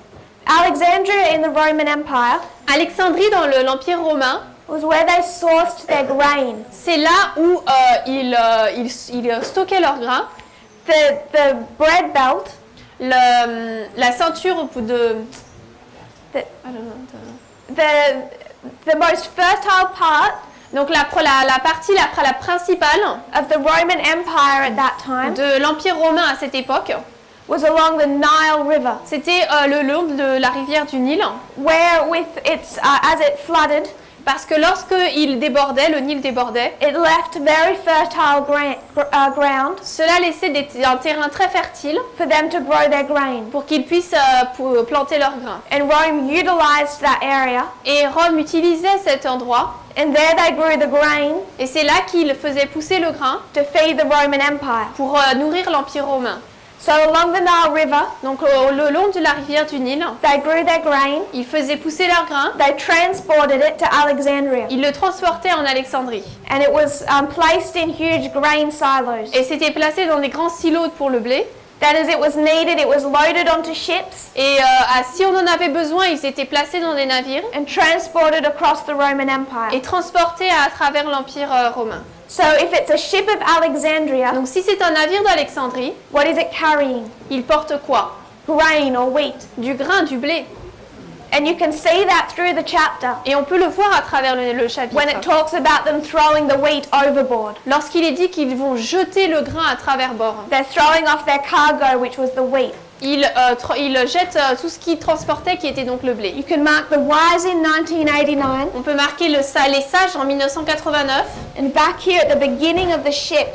[SPEAKER 1] Alexandria in the Roman Empire
[SPEAKER 2] Alexandrie dans l'Empire romain,
[SPEAKER 1] was where they sourced their grain.
[SPEAKER 2] c'est là où ils stockaient leurs grains.
[SPEAKER 1] The bread belt,
[SPEAKER 2] La ceinture de...
[SPEAKER 1] the, the most fertile part
[SPEAKER 2] Donc la partie la principale
[SPEAKER 1] of the Roman Empire at that time
[SPEAKER 2] de l'Empire romain à cette époque,
[SPEAKER 1] was along the Nile River,
[SPEAKER 2] c'était le long de la rivière du Nil.
[SPEAKER 1] where with its as it flooded,
[SPEAKER 2] Parce que lorsque il débordait, le Nil débordait,
[SPEAKER 1] it left very fertile ground
[SPEAKER 2] cela laissait un terrain très fertile
[SPEAKER 1] for them to grow their grain.
[SPEAKER 2] pour qu'ils puissent planter leurs grains.
[SPEAKER 1] And Rome utilized that area,
[SPEAKER 2] Et Rome utilisait cet endroit,
[SPEAKER 1] and there they grew the grain
[SPEAKER 2] et c'est là qu'ils faisaient pousser le grain
[SPEAKER 1] to feed the Roman Empire.
[SPEAKER 2] pour nourrir l'Empire romain.
[SPEAKER 1] So along the Nile River,
[SPEAKER 2] Donc le long de la rivière du Nil,
[SPEAKER 1] they grew their grain,
[SPEAKER 2] ils faisaient pousser leurs grains,
[SPEAKER 1] they transported it to Alexandria,
[SPEAKER 2] ils le transportaient en Alexandrie.
[SPEAKER 1] and it was placed in huge grain silos.
[SPEAKER 2] Et c'était placé dans des grands silos pour le blé.
[SPEAKER 1] That as it was needed, it was loaded onto ships
[SPEAKER 2] Et si on en avait besoin, ils étaient placés dans des navires
[SPEAKER 1] and transported across the Roman Empire.
[SPEAKER 2] et transportés à travers l'Empire romain.
[SPEAKER 1] So if it's a ship of Alexandria,
[SPEAKER 2] Donc si c'est un navire d'Alexandrie,
[SPEAKER 1] what is it carrying?
[SPEAKER 2] il porte quoi?
[SPEAKER 1] Grain or wheat.
[SPEAKER 2] Du grain, du blé.
[SPEAKER 1] And you can see that through the chapter
[SPEAKER 2] Et on peut le voir à travers le chapitre.
[SPEAKER 1] when it talks about them throwing the wheat overboard.
[SPEAKER 2] Lorsqu'il est dit qu'ils vont jeter le grain à travers bord.
[SPEAKER 1] They're throwing off their cargo, which was the wheat.
[SPEAKER 2] il jette tout ce qu'il transportait qui était donc le blé.
[SPEAKER 1] You can mark the wise in 1989
[SPEAKER 2] On peut marquer les sages en 1989
[SPEAKER 1] and back here at the beginning of the ship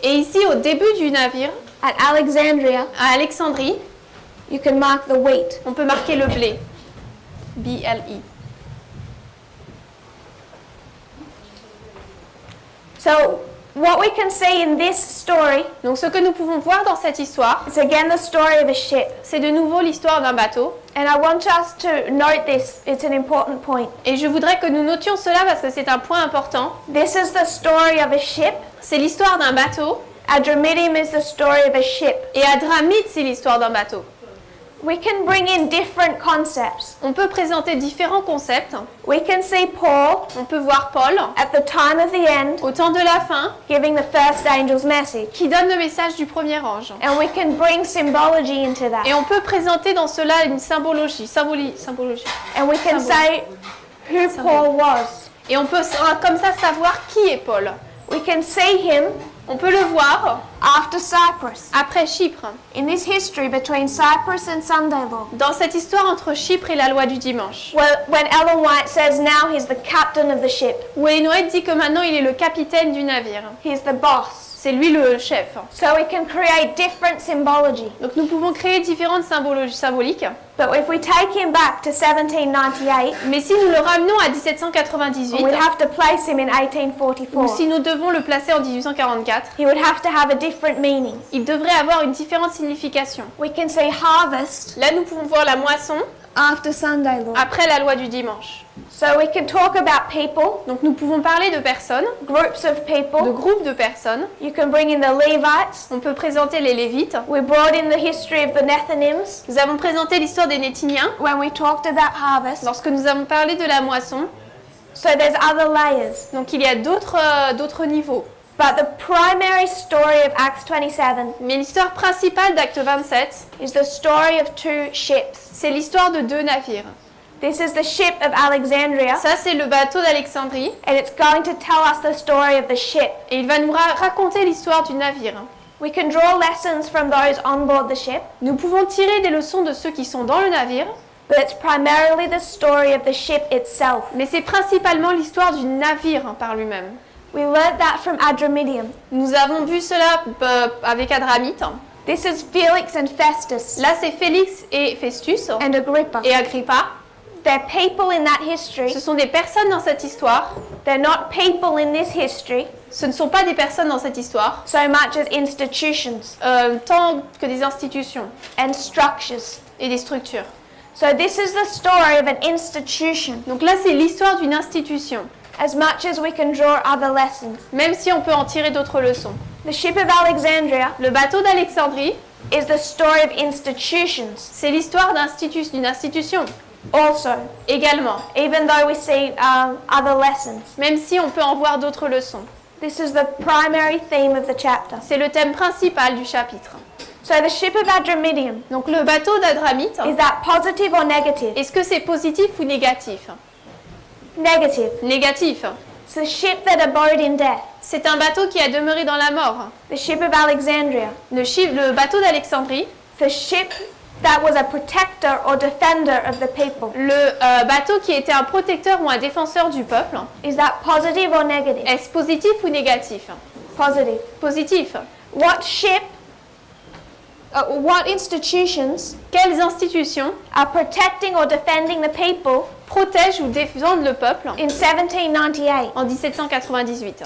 [SPEAKER 2] et ici au début du navire
[SPEAKER 1] at Alexandria,
[SPEAKER 2] à Alexandrie,
[SPEAKER 1] you can mark the wheat.
[SPEAKER 2] on peut marquer le blé. B-L-I.
[SPEAKER 1] So what we can see in this story
[SPEAKER 2] Donc ce que nous pouvons voir dans cette histoire,
[SPEAKER 1] is again the story of a ship.
[SPEAKER 2] c'est de nouveau l'histoire d'un bateau.
[SPEAKER 1] And I want us to note this, it's an important point.
[SPEAKER 2] Et je voudrais que nous notions cela parce que c'est un point important.
[SPEAKER 1] This is the story of a ship.
[SPEAKER 2] C'est l'histoire d'un bateau
[SPEAKER 1] Adramyttium is the story of a ship.
[SPEAKER 2] et Adramytte, c'est l'histoire d'un bateau.
[SPEAKER 1] We can bring in different concepts.
[SPEAKER 2] On peut présenter différents concepts.
[SPEAKER 1] We can see Paul
[SPEAKER 2] On peut voir Paul,
[SPEAKER 1] at the time of the end
[SPEAKER 2] au temps de la fin,
[SPEAKER 1] giving the first angel's message.
[SPEAKER 2] qui donne le message du premier ange.
[SPEAKER 1] And we can bring symbology into
[SPEAKER 2] Et
[SPEAKER 1] that.
[SPEAKER 2] on peut présenter dans cela une symbologie.
[SPEAKER 1] And we can say who Paul was.
[SPEAKER 2] Et on peut comme ça savoir qui est Paul.
[SPEAKER 1] We can see him
[SPEAKER 2] On peut le voir
[SPEAKER 1] after Cyprus.
[SPEAKER 2] après Chypre,
[SPEAKER 1] In this history between Cyprus and Sunday law.
[SPEAKER 2] dans cette histoire entre Chypre et la loi du dimanche.
[SPEAKER 1] When Ellen White says now he's the captain of the ship.
[SPEAKER 2] Où Ellen White dit que maintenant il est le capitaine du navire.
[SPEAKER 1] He's the boss.
[SPEAKER 2] C'est lui le chef.
[SPEAKER 1] So we can create different symbology.
[SPEAKER 2] Donc nous pouvons créer différentes symboliques.
[SPEAKER 1] But if we take him back to 1798,
[SPEAKER 2] Mais si nous le ramenons à 1798,
[SPEAKER 1] we'd have to place him in
[SPEAKER 2] ou
[SPEAKER 1] 1844.
[SPEAKER 2] si nous devons le placer en 1844,
[SPEAKER 1] He would have to have a different meaning.
[SPEAKER 2] il devrait avoir une différente signification.
[SPEAKER 1] We can say harvest
[SPEAKER 2] Là, nous pouvons voir la moisson
[SPEAKER 1] after Sunday law.
[SPEAKER 2] après la loi du dimanche.
[SPEAKER 1] So we can talk about people,
[SPEAKER 2] Donc nous pouvons parler de personnes,
[SPEAKER 1] groups of
[SPEAKER 2] de
[SPEAKER 1] people.
[SPEAKER 2] groupes de personnes.
[SPEAKER 1] You can bring in the Levites.
[SPEAKER 2] On peut présenter les Lévites.
[SPEAKER 1] We brought in the history of the Nethinims
[SPEAKER 2] Nous avons présenté l'histoire des Nétiniens
[SPEAKER 1] when we talked about harvest.
[SPEAKER 2] lorsque nous avons parlé de la moisson.
[SPEAKER 1] So there's other layers.
[SPEAKER 2] Donc il y a d'autres niveaux.
[SPEAKER 1] But the primary story of Acts 27
[SPEAKER 2] Mais l'histoire principale d'Acte 27,
[SPEAKER 1] is the story of two ships.
[SPEAKER 2] c'est l'histoire de deux navires.
[SPEAKER 1] This is the ship of Alexandria,
[SPEAKER 2] Ça, c'est le bateau d'Alexandrie.
[SPEAKER 1] and it's going to tell us the story of the ship.
[SPEAKER 2] Et il va nous raconter l'histoire du navire.
[SPEAKER 1] We can draw lessons from those on board the ship,
[SPEAKER 2] Nous pouvons tirer des leçons de ceux qui sont dans le navire,
[SPEAKER 1] but it's primarily the story of the ship itself.
[SPEAKER 2] mais c'est principalement l'histoire du navire par lui-même.
[SPEAKER 1] We learned that from Adramyttium.
[SPEAKER 2] Nous avons vu cela avec Adramytte.
[SPEAKER 1] This is Felix and Festus
[SPEAKER 2] Là, c'est Félix et Festus
[SPEAKER 1] and Agrippa.
[SPEAKER 2] et Agrippa.
[SPEAKER 1] They're people in that history.
[SPEAKER 2] Ce sont des personnes dans cette histoire.
[SPEAKER 1] They're not people in this history
[SPEAKER 2] Ce ne sont pas des personnes dans cette histoire,
[SPEAKER 1] so much as institutions
[SPEAKER 2] tant que des institutions
[SPEAKER 1] and structures.
[SPEAKER 2] et des structures.
[SPEAKER 1] So this is the story of an institution,
[SPEAKER 2] Donc là, c'est l'histoire d'une institution,
[SPEAKER 1] as much as we can draw other lessons.
[SPEAKER 2] même si on peut en tirer d'autres leçons.
[SPEAKER 1] The ship of Alexandria
[SPEAKER 2] Le bateau d'Alexandrie,
[SPEAKER 1] is the story of institutions
[SPEAKER 2] c'est l'histoire d'une institution
[SPEAKER 1] also,
[SPEAKER 2] également,
[SPEAKER 1] even though we see other lessons.
[SPEAKER 2] même si on peut en voir d'autres leçons.
[SPEAKER 1] This is the primary theme of the chapter.
[SPEAKER 2] C'est le thème principal du chapitre.
[SPEAKER 1] So the ship of Adramyttium,
[SPEAKER 2] Donc le bateau d'Adramytte,
[SPEAKER 1] is that positive or negative?
[SPEAKER 2] est-ce que c'est positif ou négatif?
[SPEAKER 1] Negative.
[SPEAKER 2] Négatif.
[SPEAKER 1] It's the ship that abode in death.
[SPEAKER 2] C'est un bateau qui a demeuré dans la mort.
[SPEAKER 1] The ship of Alexandria,
[SPEAKER 2] Le bateau d'Alexandrie,
[SPEAKER 1] the ship that was a protector or defender of the people.
[SPEAKER 2] le bateau qui était un protecteur ou un défenseur du peuple,
[SPEAKER 1] Is that positive or negative?
[SPEAKER 2] est-ce positif ou négatif?
[SPEAKER 1] Positive.
[SPEAKER 2] Positif.
[SPEAKER 1] What ship, what institutions
[SPEAKER 2] Quelles institutions
[SPEAKER 1] are protecting or defending the people
[SPEAKER 2] protègent ou défendent le peuple
[SPEAKER 1] in 1798?
[SPEAKER 2] en 1798?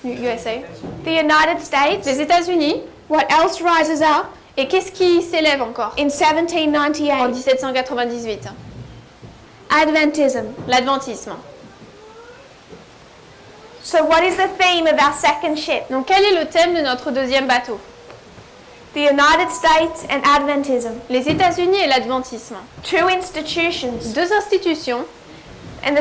[SPEAKER 2] USA.
[SPEAKER 1] The United States.
[SPEAKER 2] Les États-Unis.
[SPEAKER 1] What else rises up
[SPEAKER 2] Et qu'est-ce qui s'élève encore
[SPEAKER 1] in
[SPEAKER 2] en
[SPEAKER 1] 1798?
[SPEAKER 2] 1798?
[SPEAKER 1] Adventism.
[SPEAKER 2] L'adventisme.
[SPEAKER 1] So what is the theme of our second ship?
[SPEAKER 2] Donc quel est le thème de notre deuxième bateau?
[SPEAKER 1] The United States and Adventism.
[SPEAKER 2] Les États-Unis et l'adventisme.
[SPEAKER 1] Two institutions.
[SPEAKER 2] Deux institutions,
[SPEAKER 1] And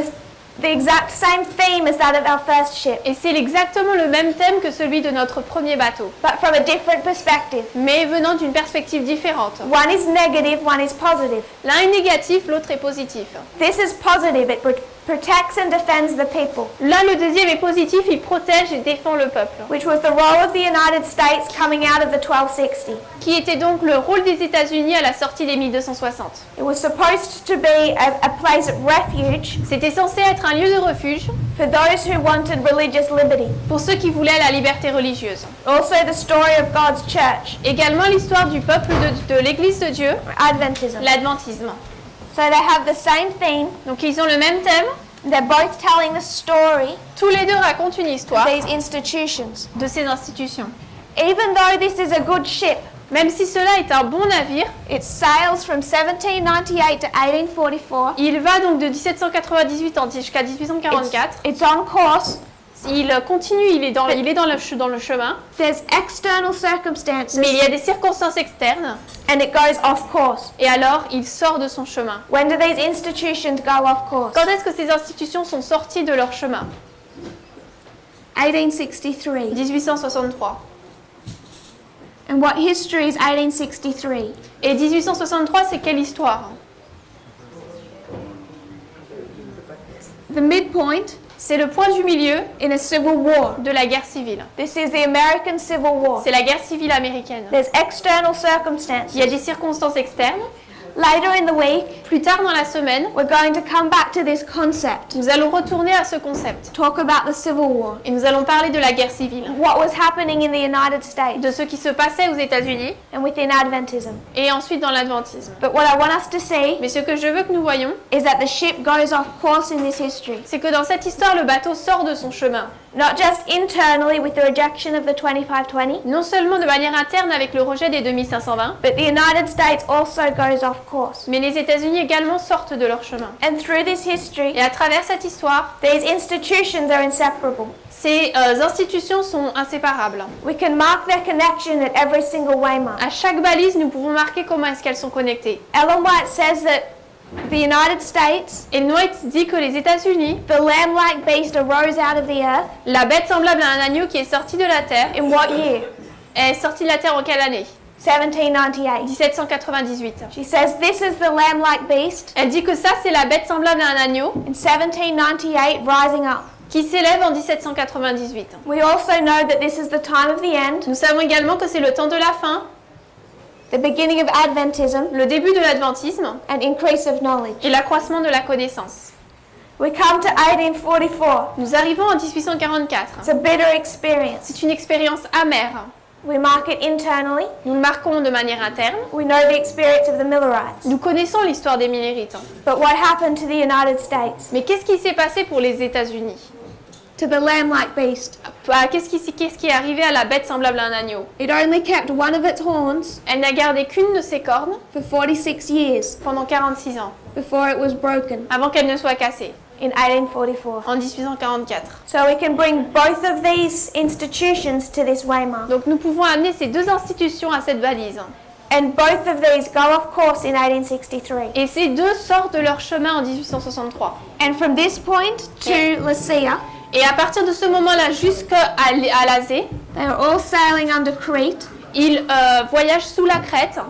[SPEAKER 1] the exact same theme as that of our first ship,
[SPEAKER 2] et c'est exactement le même thème que celui de notre premier bateau,
[SPEAKER 1] but from a different perspective.
[SPEAKER 2] mais venant d'une perspective différente.
[SPEAKER 1] One is negative, one is positive.
[SPEAKER 2] L'un est négatif, l'autre est positif.
[SPEAKER 1] This is positive. It protects and defends the people,
[SPEAKER 2] Là, le deuxième est positif, il protège et défend le peuple.
[SPEAKER 1] which was the role of the United States coming out of the 1260.
[SPEAKER 2] Qui était donc le rôle des États-Unis à la sortie des 1260.
[SPEAKER 1] It was supposed to be a place of refuge
[SPEAKER 2] C'était censé être un lieu de refuge
[SPEAKER 1] for those who wanted religious liberty.
[SPEAKER 2] pour ceux qui voulaient la liberté religieuse.
[SPEAKER 1] Also the story of God's church,
[SPEAKER 2] Également l'histoire du peuple de l'Église de Dieu,
[SPEAKER 1] Adventism.
[SPEAKER 2] l'adventisme.
[SPEAKER 1] So they have the same theme.
[SPEAKER 2] Donc ils ont le même thème,
[SPEAKER 1] They're both telling the story
[SPEAKER 2] tous les deux racontent une histoire
[SPEAKER 1] of these institutions.
[SPEAKER 2] de ces institutions.
[SPEAKER 1] Even though this is a good ship,
[SPEAKER 2] Même si cela est un bon navire,
[SPEAKER 1] it sails from 1798 to 1844.
[SPEAKER 2] il va donc de 1798 jusqu'à 1844.
[SPEAKER 1] It's on course.
[SPEAKER 2] Il continue, il est dans le chemin,
[SPEAKER 1] There's external circumstances,
[SPEAKER 2] mais il y a des circonstances externes,
[SPEAKER 1] and it goes off course.
[SPEAKER 2] et alors il sort de son chemin.
[SPEAKER 1] When do these institutions go off course?
[SPEAKER 2] Quand est-ce que ces institutions sont sorties de leur chemin?
[SPEAKER 1] 1863.
[SPEAKER 2] 1863.
[SPEAKER 1] And what history is 1863?
[SPEAKER 2] Et 1863, c'est quelle histoire?
[SPEAKER 1] The midpoint
[SPEAKER 2] C'est le point du milieu
[SPEAKER 1] in a civil war.
[SPEAKER 2] de la guerre civile.
[SPEAKER 1] This is the American Civil War.
[SPEAKER 2] C'est la guerre civile américaine.
[SPEAKER 1] There's external circumstances.
[SPEAKER 2] Il y a des circonstances externes.
[SPEAKER 1] Later in the week,
[SPEAKER 2] Plus tard dans la semaine,
[SPEAKER 1] we're going to come back to this concept,
[SPEAKER 2] nous allons retourner à ce concept.
[SPEAKER 1] talk about the Civil War,
[SPEAKER 2] Et nous allons parler de la guerre civile,
[SPEAKER 1] what was happening in the United States
[SPEAKER 2] de ce qui se passait aux États-Unis
[SPEAKER 1] and within Adventism.
[SPEAKER 2] et ensuite dans l'adventisme.
[SPEAKER 1] But what I want us to see
[SPEAKER 2] Mais ce que je veux que nous voyons,
[SPEAKER 1] is that the ship goes off course in this history.
[SPEAKER 2] c'est que dans cette histoire, le bateau sort de son chemin.
[SPEAKER 1] Not just internally with the rejection of the 2520,
[SPEAKER 2] Non seulement de manière interne avec le rejet des 2520,
[SPEAKER 1] but the United States also goes off course.
[SPEAKER 2] mais les États-Unis également sortent de leur chemin.
[SPEAKER 1] And through this history,
[SPEAKER 2] Et à travers cette histoire,
[SPEAKER 1] these institutions are inseparable.
[SPEAKER 2] ces institutions sont inséparables.
[SPEAKER 1] We can mark their connection at every single waymark.
[SPEAKER 2] À chaque balise, nous pouvons marquer comment est-ce qu'elles sont connectées.
[SPEAKER 1] Ellen White says that the United States,
[SPEAKER 2] Et White dit que les États-Unis,
[SPEAKER 1] the lamb-like beast arose out of the earth.
[SPEAKER 2] la bête semblable à un agneau qui est sortie de la terre,
[SPEAKER 1] In what year?
[SPEAKER 2] est sortie de la terre en quelle année?
[SPEAKER 1] 1798.
[SPEAKER 2] 1798.
[SPEAKER 1] She says this is the lamb-like beast
[SPEAKER 2] Elle dit que ça, c'est la bête semblable à un agneau
[SPEAKER 1] in 1798 rising up.
[SPEAKER 2] qui s'élève en 1798.
[SPEAKER 1] We also know that this is the time of the end,
[SPEAKER 2] Nous savons également que c'est le temps de la fin,
[SPEAKER 1] the beginning of Adventism,
[SPEAKER 2] le début de l'adventisme
[SPEAKER 1] and increase of knowledge.
[SPEAKER 2] et l'accroissement de la connaissance.
[SPEAKER 1] We come to 1844.
[SPEAKER 2] Nous arrivons en 1844.
[SPEAKER 1] It's a bitter experience.
[SPEAKER 2] C'est une expérience amère.
[SPEAKER 1] We mark it internally.
[SPEAKER 2] Nous le marquons de manière interne.
[SPEAKER 1] We know the experience of the Millerites.
[SPEAKER 2] Nous connaissons l'histoire des Millérites.
[SPEAKER 1] But what happened to the United States?
[SPEAKER 2] Mais qu'est-ce qui s'est passé pour les États-Unis?
[SPEAKER 1] To the lamb-like beast?
[SPEAKER 2] Qu'est-ce qui est arrivé à la bête semblable à un agneau?
[SPEAKER 1] It only kept one of its horns
[SPEAKER 2] Elle n'a gardé qu'une de ses cornes
[SPEAKER 1] for 46 years
[SPEAKER 2] pendant 46 ans,
[SPEAKER 1] before it was broken
[SPEAKER 2] avant qu'elle ne soit cassée,
[SPEAKER 1] in 1844.
[SPEAKER 2] en 1844.
[SPEAKER 1] So we can bring both of these institutions to this waymark.
[SPEAKER 2] Donc nous pouvons amener ces deux institutions à cette balise.
[SPEAKER 1] And both of these go off course in 1863.
[SPEAKER 2] Et ces deux sortent de leur chemin en 1863.
[SPEAKER 1] And from this point to Lycia,
[SPEAKER 2] Et à partir de ce moment-là jusqu'à Lazé,
[SPEAKER 1] they are all sailing under Crete,
[SPEAKER 2] ils voyagent sous la crête,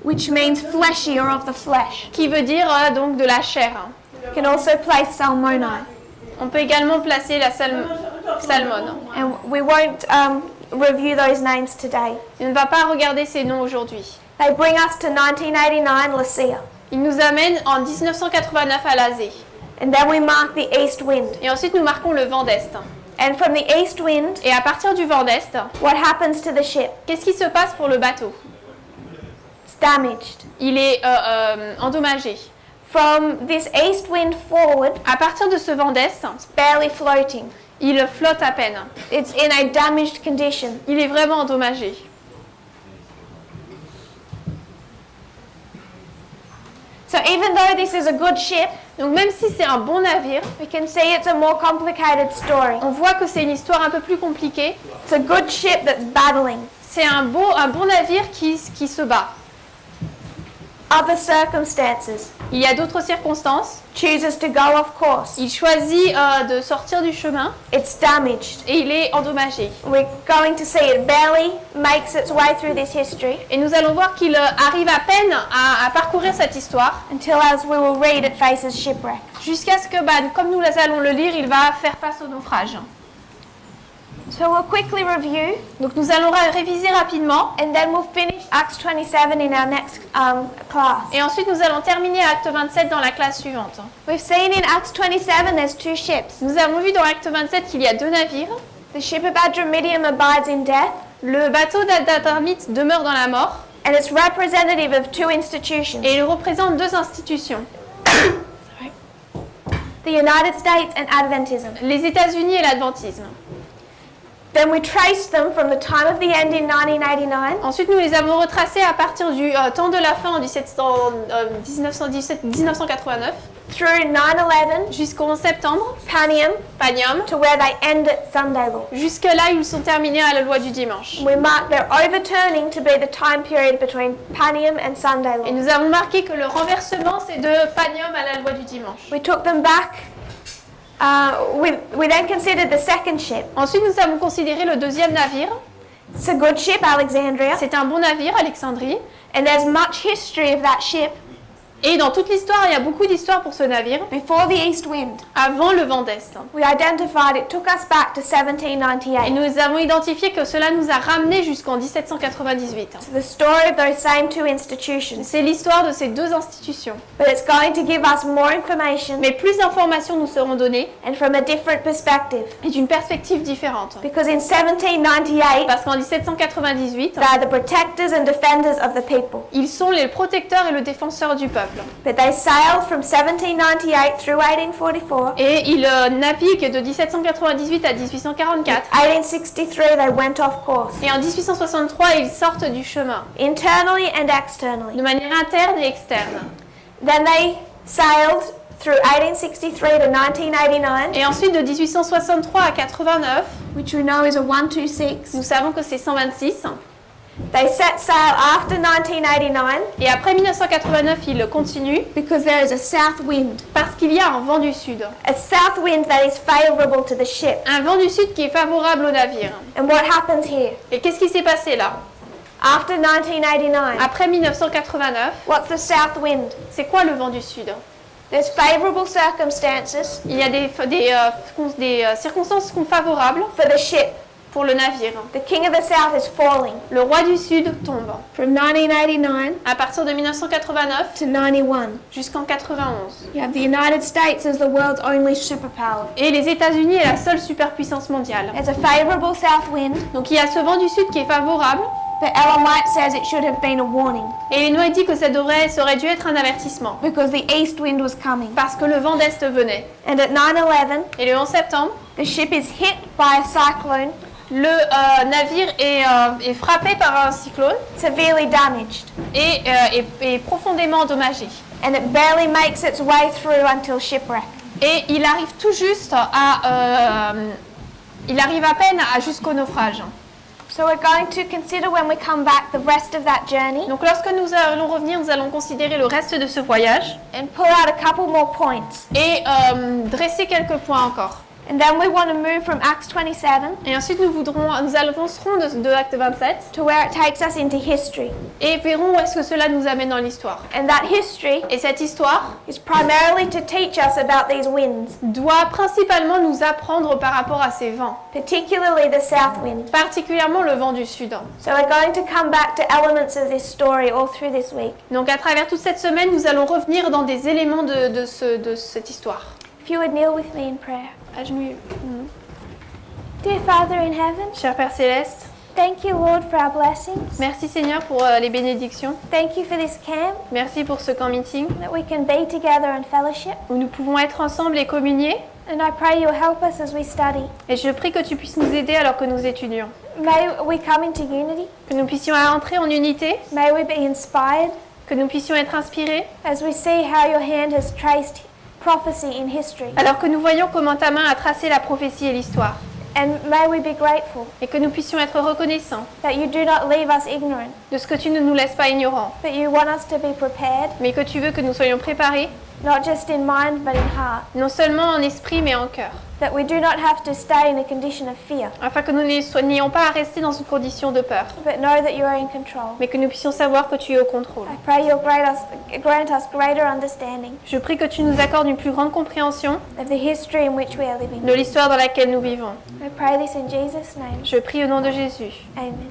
[SPEAKER 1] which means fleshy or of the flesh.
[SPEAKER 2] qui veut dire donc de la chair.
[SPEAKER 1] You can also place Salmoni.
[SPEAKER 2] On peut également placer la salmone.
[SPEAKER 1] And we won't review those names today.
[SPEAKER 2] On ne va pas regarder ces noms aujourd'hui.
[SPEAKER 1] They bring us to 1989 Lycia.
[SPEAKER 2] Ils nous amènent en 1989 à Lazé.
[SPEAKER 1] And then we mark the east wind.
[SPEAKER 2] Et ensuite nous marquons le vent d'Est.
[SPEAKER 1] And from the east wind,
[SPEAKER 2] Et à partir du vent d'Est,
[SPEAKER 1] what happens to the ship?
[SPEAKER 2] qu'est-ce qui se passe pour le bateau?
[SPEAKER 1] It's damaged.
[SPEAKER 2] Il est endommagé.
[SPEAKER 1] From this east wind forward,
[SPEAKER 2] À partir de ce vent d'Est,
[SPEAKER 1] it's barely floating.
[SPEAKER 2] il flotte à peine.
[SPEAKER 1] It's in a damaged condition.
[SPEAKER 2] Il est vraiment endommagé.
[SPEAKER 1] So even though this is a good ship,
[SPEAKER 2] Donc même si c'est un bon navire,
[SPEAKER 1] we can see it's a more complicated story.
[SPEAKER 2] on voit que c'est une histoire un peu plus compliquée.
[SPEAKER 1] It's a good ship that's battling.
[SPEAKER 2] C'est un bon navire qui se bat.
[SPEAKER 1] other circumstances,
[SPEAKER 2] Il y a d'autres circonstances.
[SPEAKER 1] chooses to go off course.
[SPEAKER 2] Il choisit de sortir du chemin
[SPEAKER 1] It's damaged.
[SPEAKER 2] et il est endommagé.
[SPEAKER 1] We're going to see it barely makes its way through this history
[SPEAKER 2] Et nous allons voir qu'il arrive à peine à parcourir cette histoire
[SPEAKER 1] until, as we will read, it faces shipwreck.
[SPEAKER 2] jusqu'à ce que, comme nous allons le lire, il va faire face au naufrage.
[SPEAKER 1] So we'll quickly review
[SPEAKER 2] Donc nous allons réviser rapidement
[SPEAKER 1] and then we'll finish Acts 27 in our next class.
[SPEAKER 2] et ensuite nous allons terminer Acte 27 dans la classe suivante.
[SPEAKER 1] We've seen in Acts 27 there's two ships.
[SPEAKER 2] Nous avons vu dans Acte 27 qu'il y a 2 navires.
[SPEAKER 1] The ship of Adramyttium abides in death,
[SPEAKER 2] Le bateau d'Adramyttium demeure dans la mort
[SPEAKER 1] and it's representative of two institutions,
[SPEAKER 2] et il représente 2 institutions,
[SPEAKER 1] the United States and Adventism.
[SPEAKER 2] les États-Unis et l'Adventisme.
[SPEAKER 1] Then we traced them from the time of the end in 1989
[SPEAKER 2] Ensuite, nous les avons retracés à partir du temps de la fin en 1989
[SPEAKER 1] through 9/11,
[SPEAKER 2] jusqu'au 11 septembre,
[SPEAKER 1] Panium,
[SPEAKER 2] Panium.
[SPEAKER 1] to where they end at Sunday law.
[SPEAKER 2] Jusque-là, ils sont terminés à la loi du dimanche.
[SPEAKER 1] We mark their overturning to be the time period between Panium and Sunday
[SPEAKER 2] Et
[SPEAKER 1] law.
[SPEAKER 2] nous avons marqué que le renversement, c'est de Panium à la loi du dimanche.
[SPEAKER 1] We took them back. We then considered the second ship.
[SPEAKER 2] Ensuite, nous avons considéré le 2e navire.
[SPEAKER 1] It's a good ship, Alexandria,
[SPEAKER 2] C'est un bon navire, Alexandrie.
[SPEAKER 1] and there's much history of that ship
[SPEAKER 2] Et dans toute l'histoire, il y a beaucoup d'histoires pour ce navire.
[SPEAKER 1] before the east wind.
[SPEAKER 2] Avant le vent d'Est.
[SPEAKER 1] We identified it took us back to
[SPEAKER 2] Et
[SPEAKER 1] 1798.
[SPEAKER 2] nous avons identifié que cela nous a ramenés jusqu'en 1798.
[SPEAKER 1] To the story of those same two institutions.
[SPEAKER 2] C'est l'histoire de ces 2 institutions.
[SPEAKER 1] But it's going to give us more information
[SPEAKER 2] Mais plus d'informations nous seront données
[SPEAKER 1] and from a different perspective.
[SPEAKER 2] et d'une perspective différente.
[SPEAKER 1] Because in 1798,
[SPEAKER 2] Parce qu'en 1798,
[SPEAKER 1] they're the protectors and defenders of the people.
[SPEAKER 2] ils sont les protecteurs et le défenseur du peuple.
[SPEAKER 1] But they sailed from 1798 through 1844.
[SPEAKER 2] Et ils naviguent de 1798 à 1844.
[SPEAKER 1] 1863, they went off course,
[SPEAKER 2] Et en 1863, ils sortent du chemin,
[SPEAKER 1] internally and externally.
[SPEAKER 2] de manière interne et externe.
[SPEAKER 1] Then they sailed through 1863 to 1989,
[SPEAKER 2] Et ensuite, de 1863 à 89,
[SPEAKER 1] which we know is a 126.
[SPEAKER 2] nous savons que c'est 126.
[SPEAKER 1] They set sail after 1989
[SPEAKER 2] Et après 1989, ils continuent
[SPEAKER 1] because there is a south wind.
[SPEAKER 2] parce qu'il y a un vent du sud.
[SPEAKER 1] A south wind that is favorable to the ship.
[SPEAKER 2] Un vent du sud qui est favorable au navire.
[SPEAKER 1] And what happens here?
[SPEAKER 2] Et qu'est-ce qui s'est passé là?
[SPEAKER 1] After 1989,
[SPEAKER 2] Après 1989,
[SPEAKER 1] what's the south wind?
[SPEAKER 2] c'est quoi le vent du sud?
[SPEAKER 1] There's favorable circumstances
[SPEAKER 2] Il y a des circonstances qui sont favorables
[SPEAKER 1] for the ship.
[SPEAKER 2] pour le navire.
[SPEAKER 1] The king of the south is falling.
[SPEAKER 2] Le roi du sud tombe.
[SPEAKER 1] From 1989
[SPEAKER 2] À partir de 1989
[SPEAKER 1] to 91.
[SPEAKER 2] jusqu'en 91.
[SPEAKER 1] You have the United States as the world's only superpower.
[SPEAKER 2] Et les États-Unis est la seule superpuissance mondiale.
[SPEAKER 1] There's a favorable south wind,
[SPEAKER 2] Donc il y a ce vent du sud qui est favorable.
[SPEAKER 1] but Ellen White says it should have been a warning
[SPEAKER 2] Et Illinois dit que ça aurait dû être un avertissement.
[SPEAKER 1] because the east wind was coming.
[SPEAKER 2] Parce que le vent d'est venait.
[SPEAKER 1] And at 9/11,
[SPEAKER 2] Et le 11 septembre,
[SPEAKER 1] the ship is hit by a cyclone,
[SPEAKER 2] le navire est frappé par un cyclone
[SPEAKER 1] severely damaged,
[SPEAKER 2] et est profondément endommagé.
[SPEAKER 1] and it barely makes its way through until shipwreck.
[SPEAKER 2] Et il arrive tout juste il arrive à peine jusqu'au naufrage.
[SPEAKER 1] So we're going to consider when we come back the rest of that journey
[SPEAKER 2] Donc lorsque nous allons revenir, nous allons considérer le reste de ce voyage
[SPEAKER 1] and pull out a couple more points.
[SPEAKER 2] et dresser quelques points encore.
[SPEAKER 1] And then we want to move from Acts 27
[SPEAKER 2] Et ensuite nous avancerons de Acte 27
[SPEAKER 1] to where it takes us into history.
[SPEAKER 2] et verrons où est-ce que cela nous amène dans l'histoire.
[SPEAKER 1] And that history
[SPEAKER 2] Et cette histoire
[SPEAKER 1] is primarily to teach us about these winds,
[SPEAKER 2] doit principalement nous apprendre par rapport à ces vents,
[SPEAKER 1] particularly the south wind.
[SPEAKER 2] particulièrement le vent du sud.
[SPEAKER 1] So we're going to come back to elements of this story all through this week.
[SPEAKER 2] Donc à travers toute cette semaine, nous allons revenir dans des éléments de cette histoire.
[SPEAKER 1] If you would kneel with me in prayer.
[SPEAKER 2] Agenouillez.
[SPEAKER 1] Dear Father in heaven,
[SPEAKER 2] Cher Père Céleste,
[SPEAKER 1] thank you, Lord, for our blessings.
[SPEAKER 2] merci Seigneur pour les bénédictions.
[SPEAKER 1] Thank you for this camp,
[SPEAKER 2] Merci pour ce camp meeting
[SPEAKER 1] that we can be together in fellowship.
[SPEAKER 2] où nous pouvons être ensemble et communier.
[SPEAKER 1] And I pray you'll help us as we study.
[SPEAKER 2] Et je prie que tu puisses nous aider alors que nous étudions.
[SPEAKER 1] May we come into unity.
[SPEAKER 2] Que nous puissions entrer en unité,
[SPEAKER 1] May we be inspired
[SPEAKER 2] que nous puissions être inspirés,
[SPEAKER 1] as we see how your hand has traced prophecy in history.
[SPEAKER 2] alors que nous voyons comment ta main a tracé la prophétie et l'histoire.
[SPEAKER 1] And may we be grateful
[SPEAKER 2] et que nous puissions être reconnaissants
[SPEAKER 1] that you do not leave us ignorant,
[SPEAKER 2] de ce que tu ne nous laisses pas ignorants,
[SPEAKER 1] but you want us to be prepared,
[SPEAKER 2] mais que tu veux que nous soyons préparés,
[SPEAKER 1] not just in mind but in heart,
[SPEAKER 2] non seulement en esprit mais en cœur,
[SPEAKER 1] that we do not have to stay in a condition of fear,
[SPEAKER 2] afin que nous n'ayons pas à rester dans une condition de peur,
[SPEAKER 1] but know that you are in control.
[SPEAKER 2] mais que nous puissions savoir que tu es au contrôle.
[SPEAKER 1] I pray you'll grant us greater understanding
[SPEAKER 2] Je prie que tu nous accordes une plus grande compréhension
[SPEAKER 1] of the history in which we are living.
[SPEAKER 2] de l'histoire dans laquelle nous vivons.
[SPEAKER 1] I pray this in Jesus' name.
[SPEAKER 2] Je prie au nom de Jésus.
[SPEAKER 1] Amen.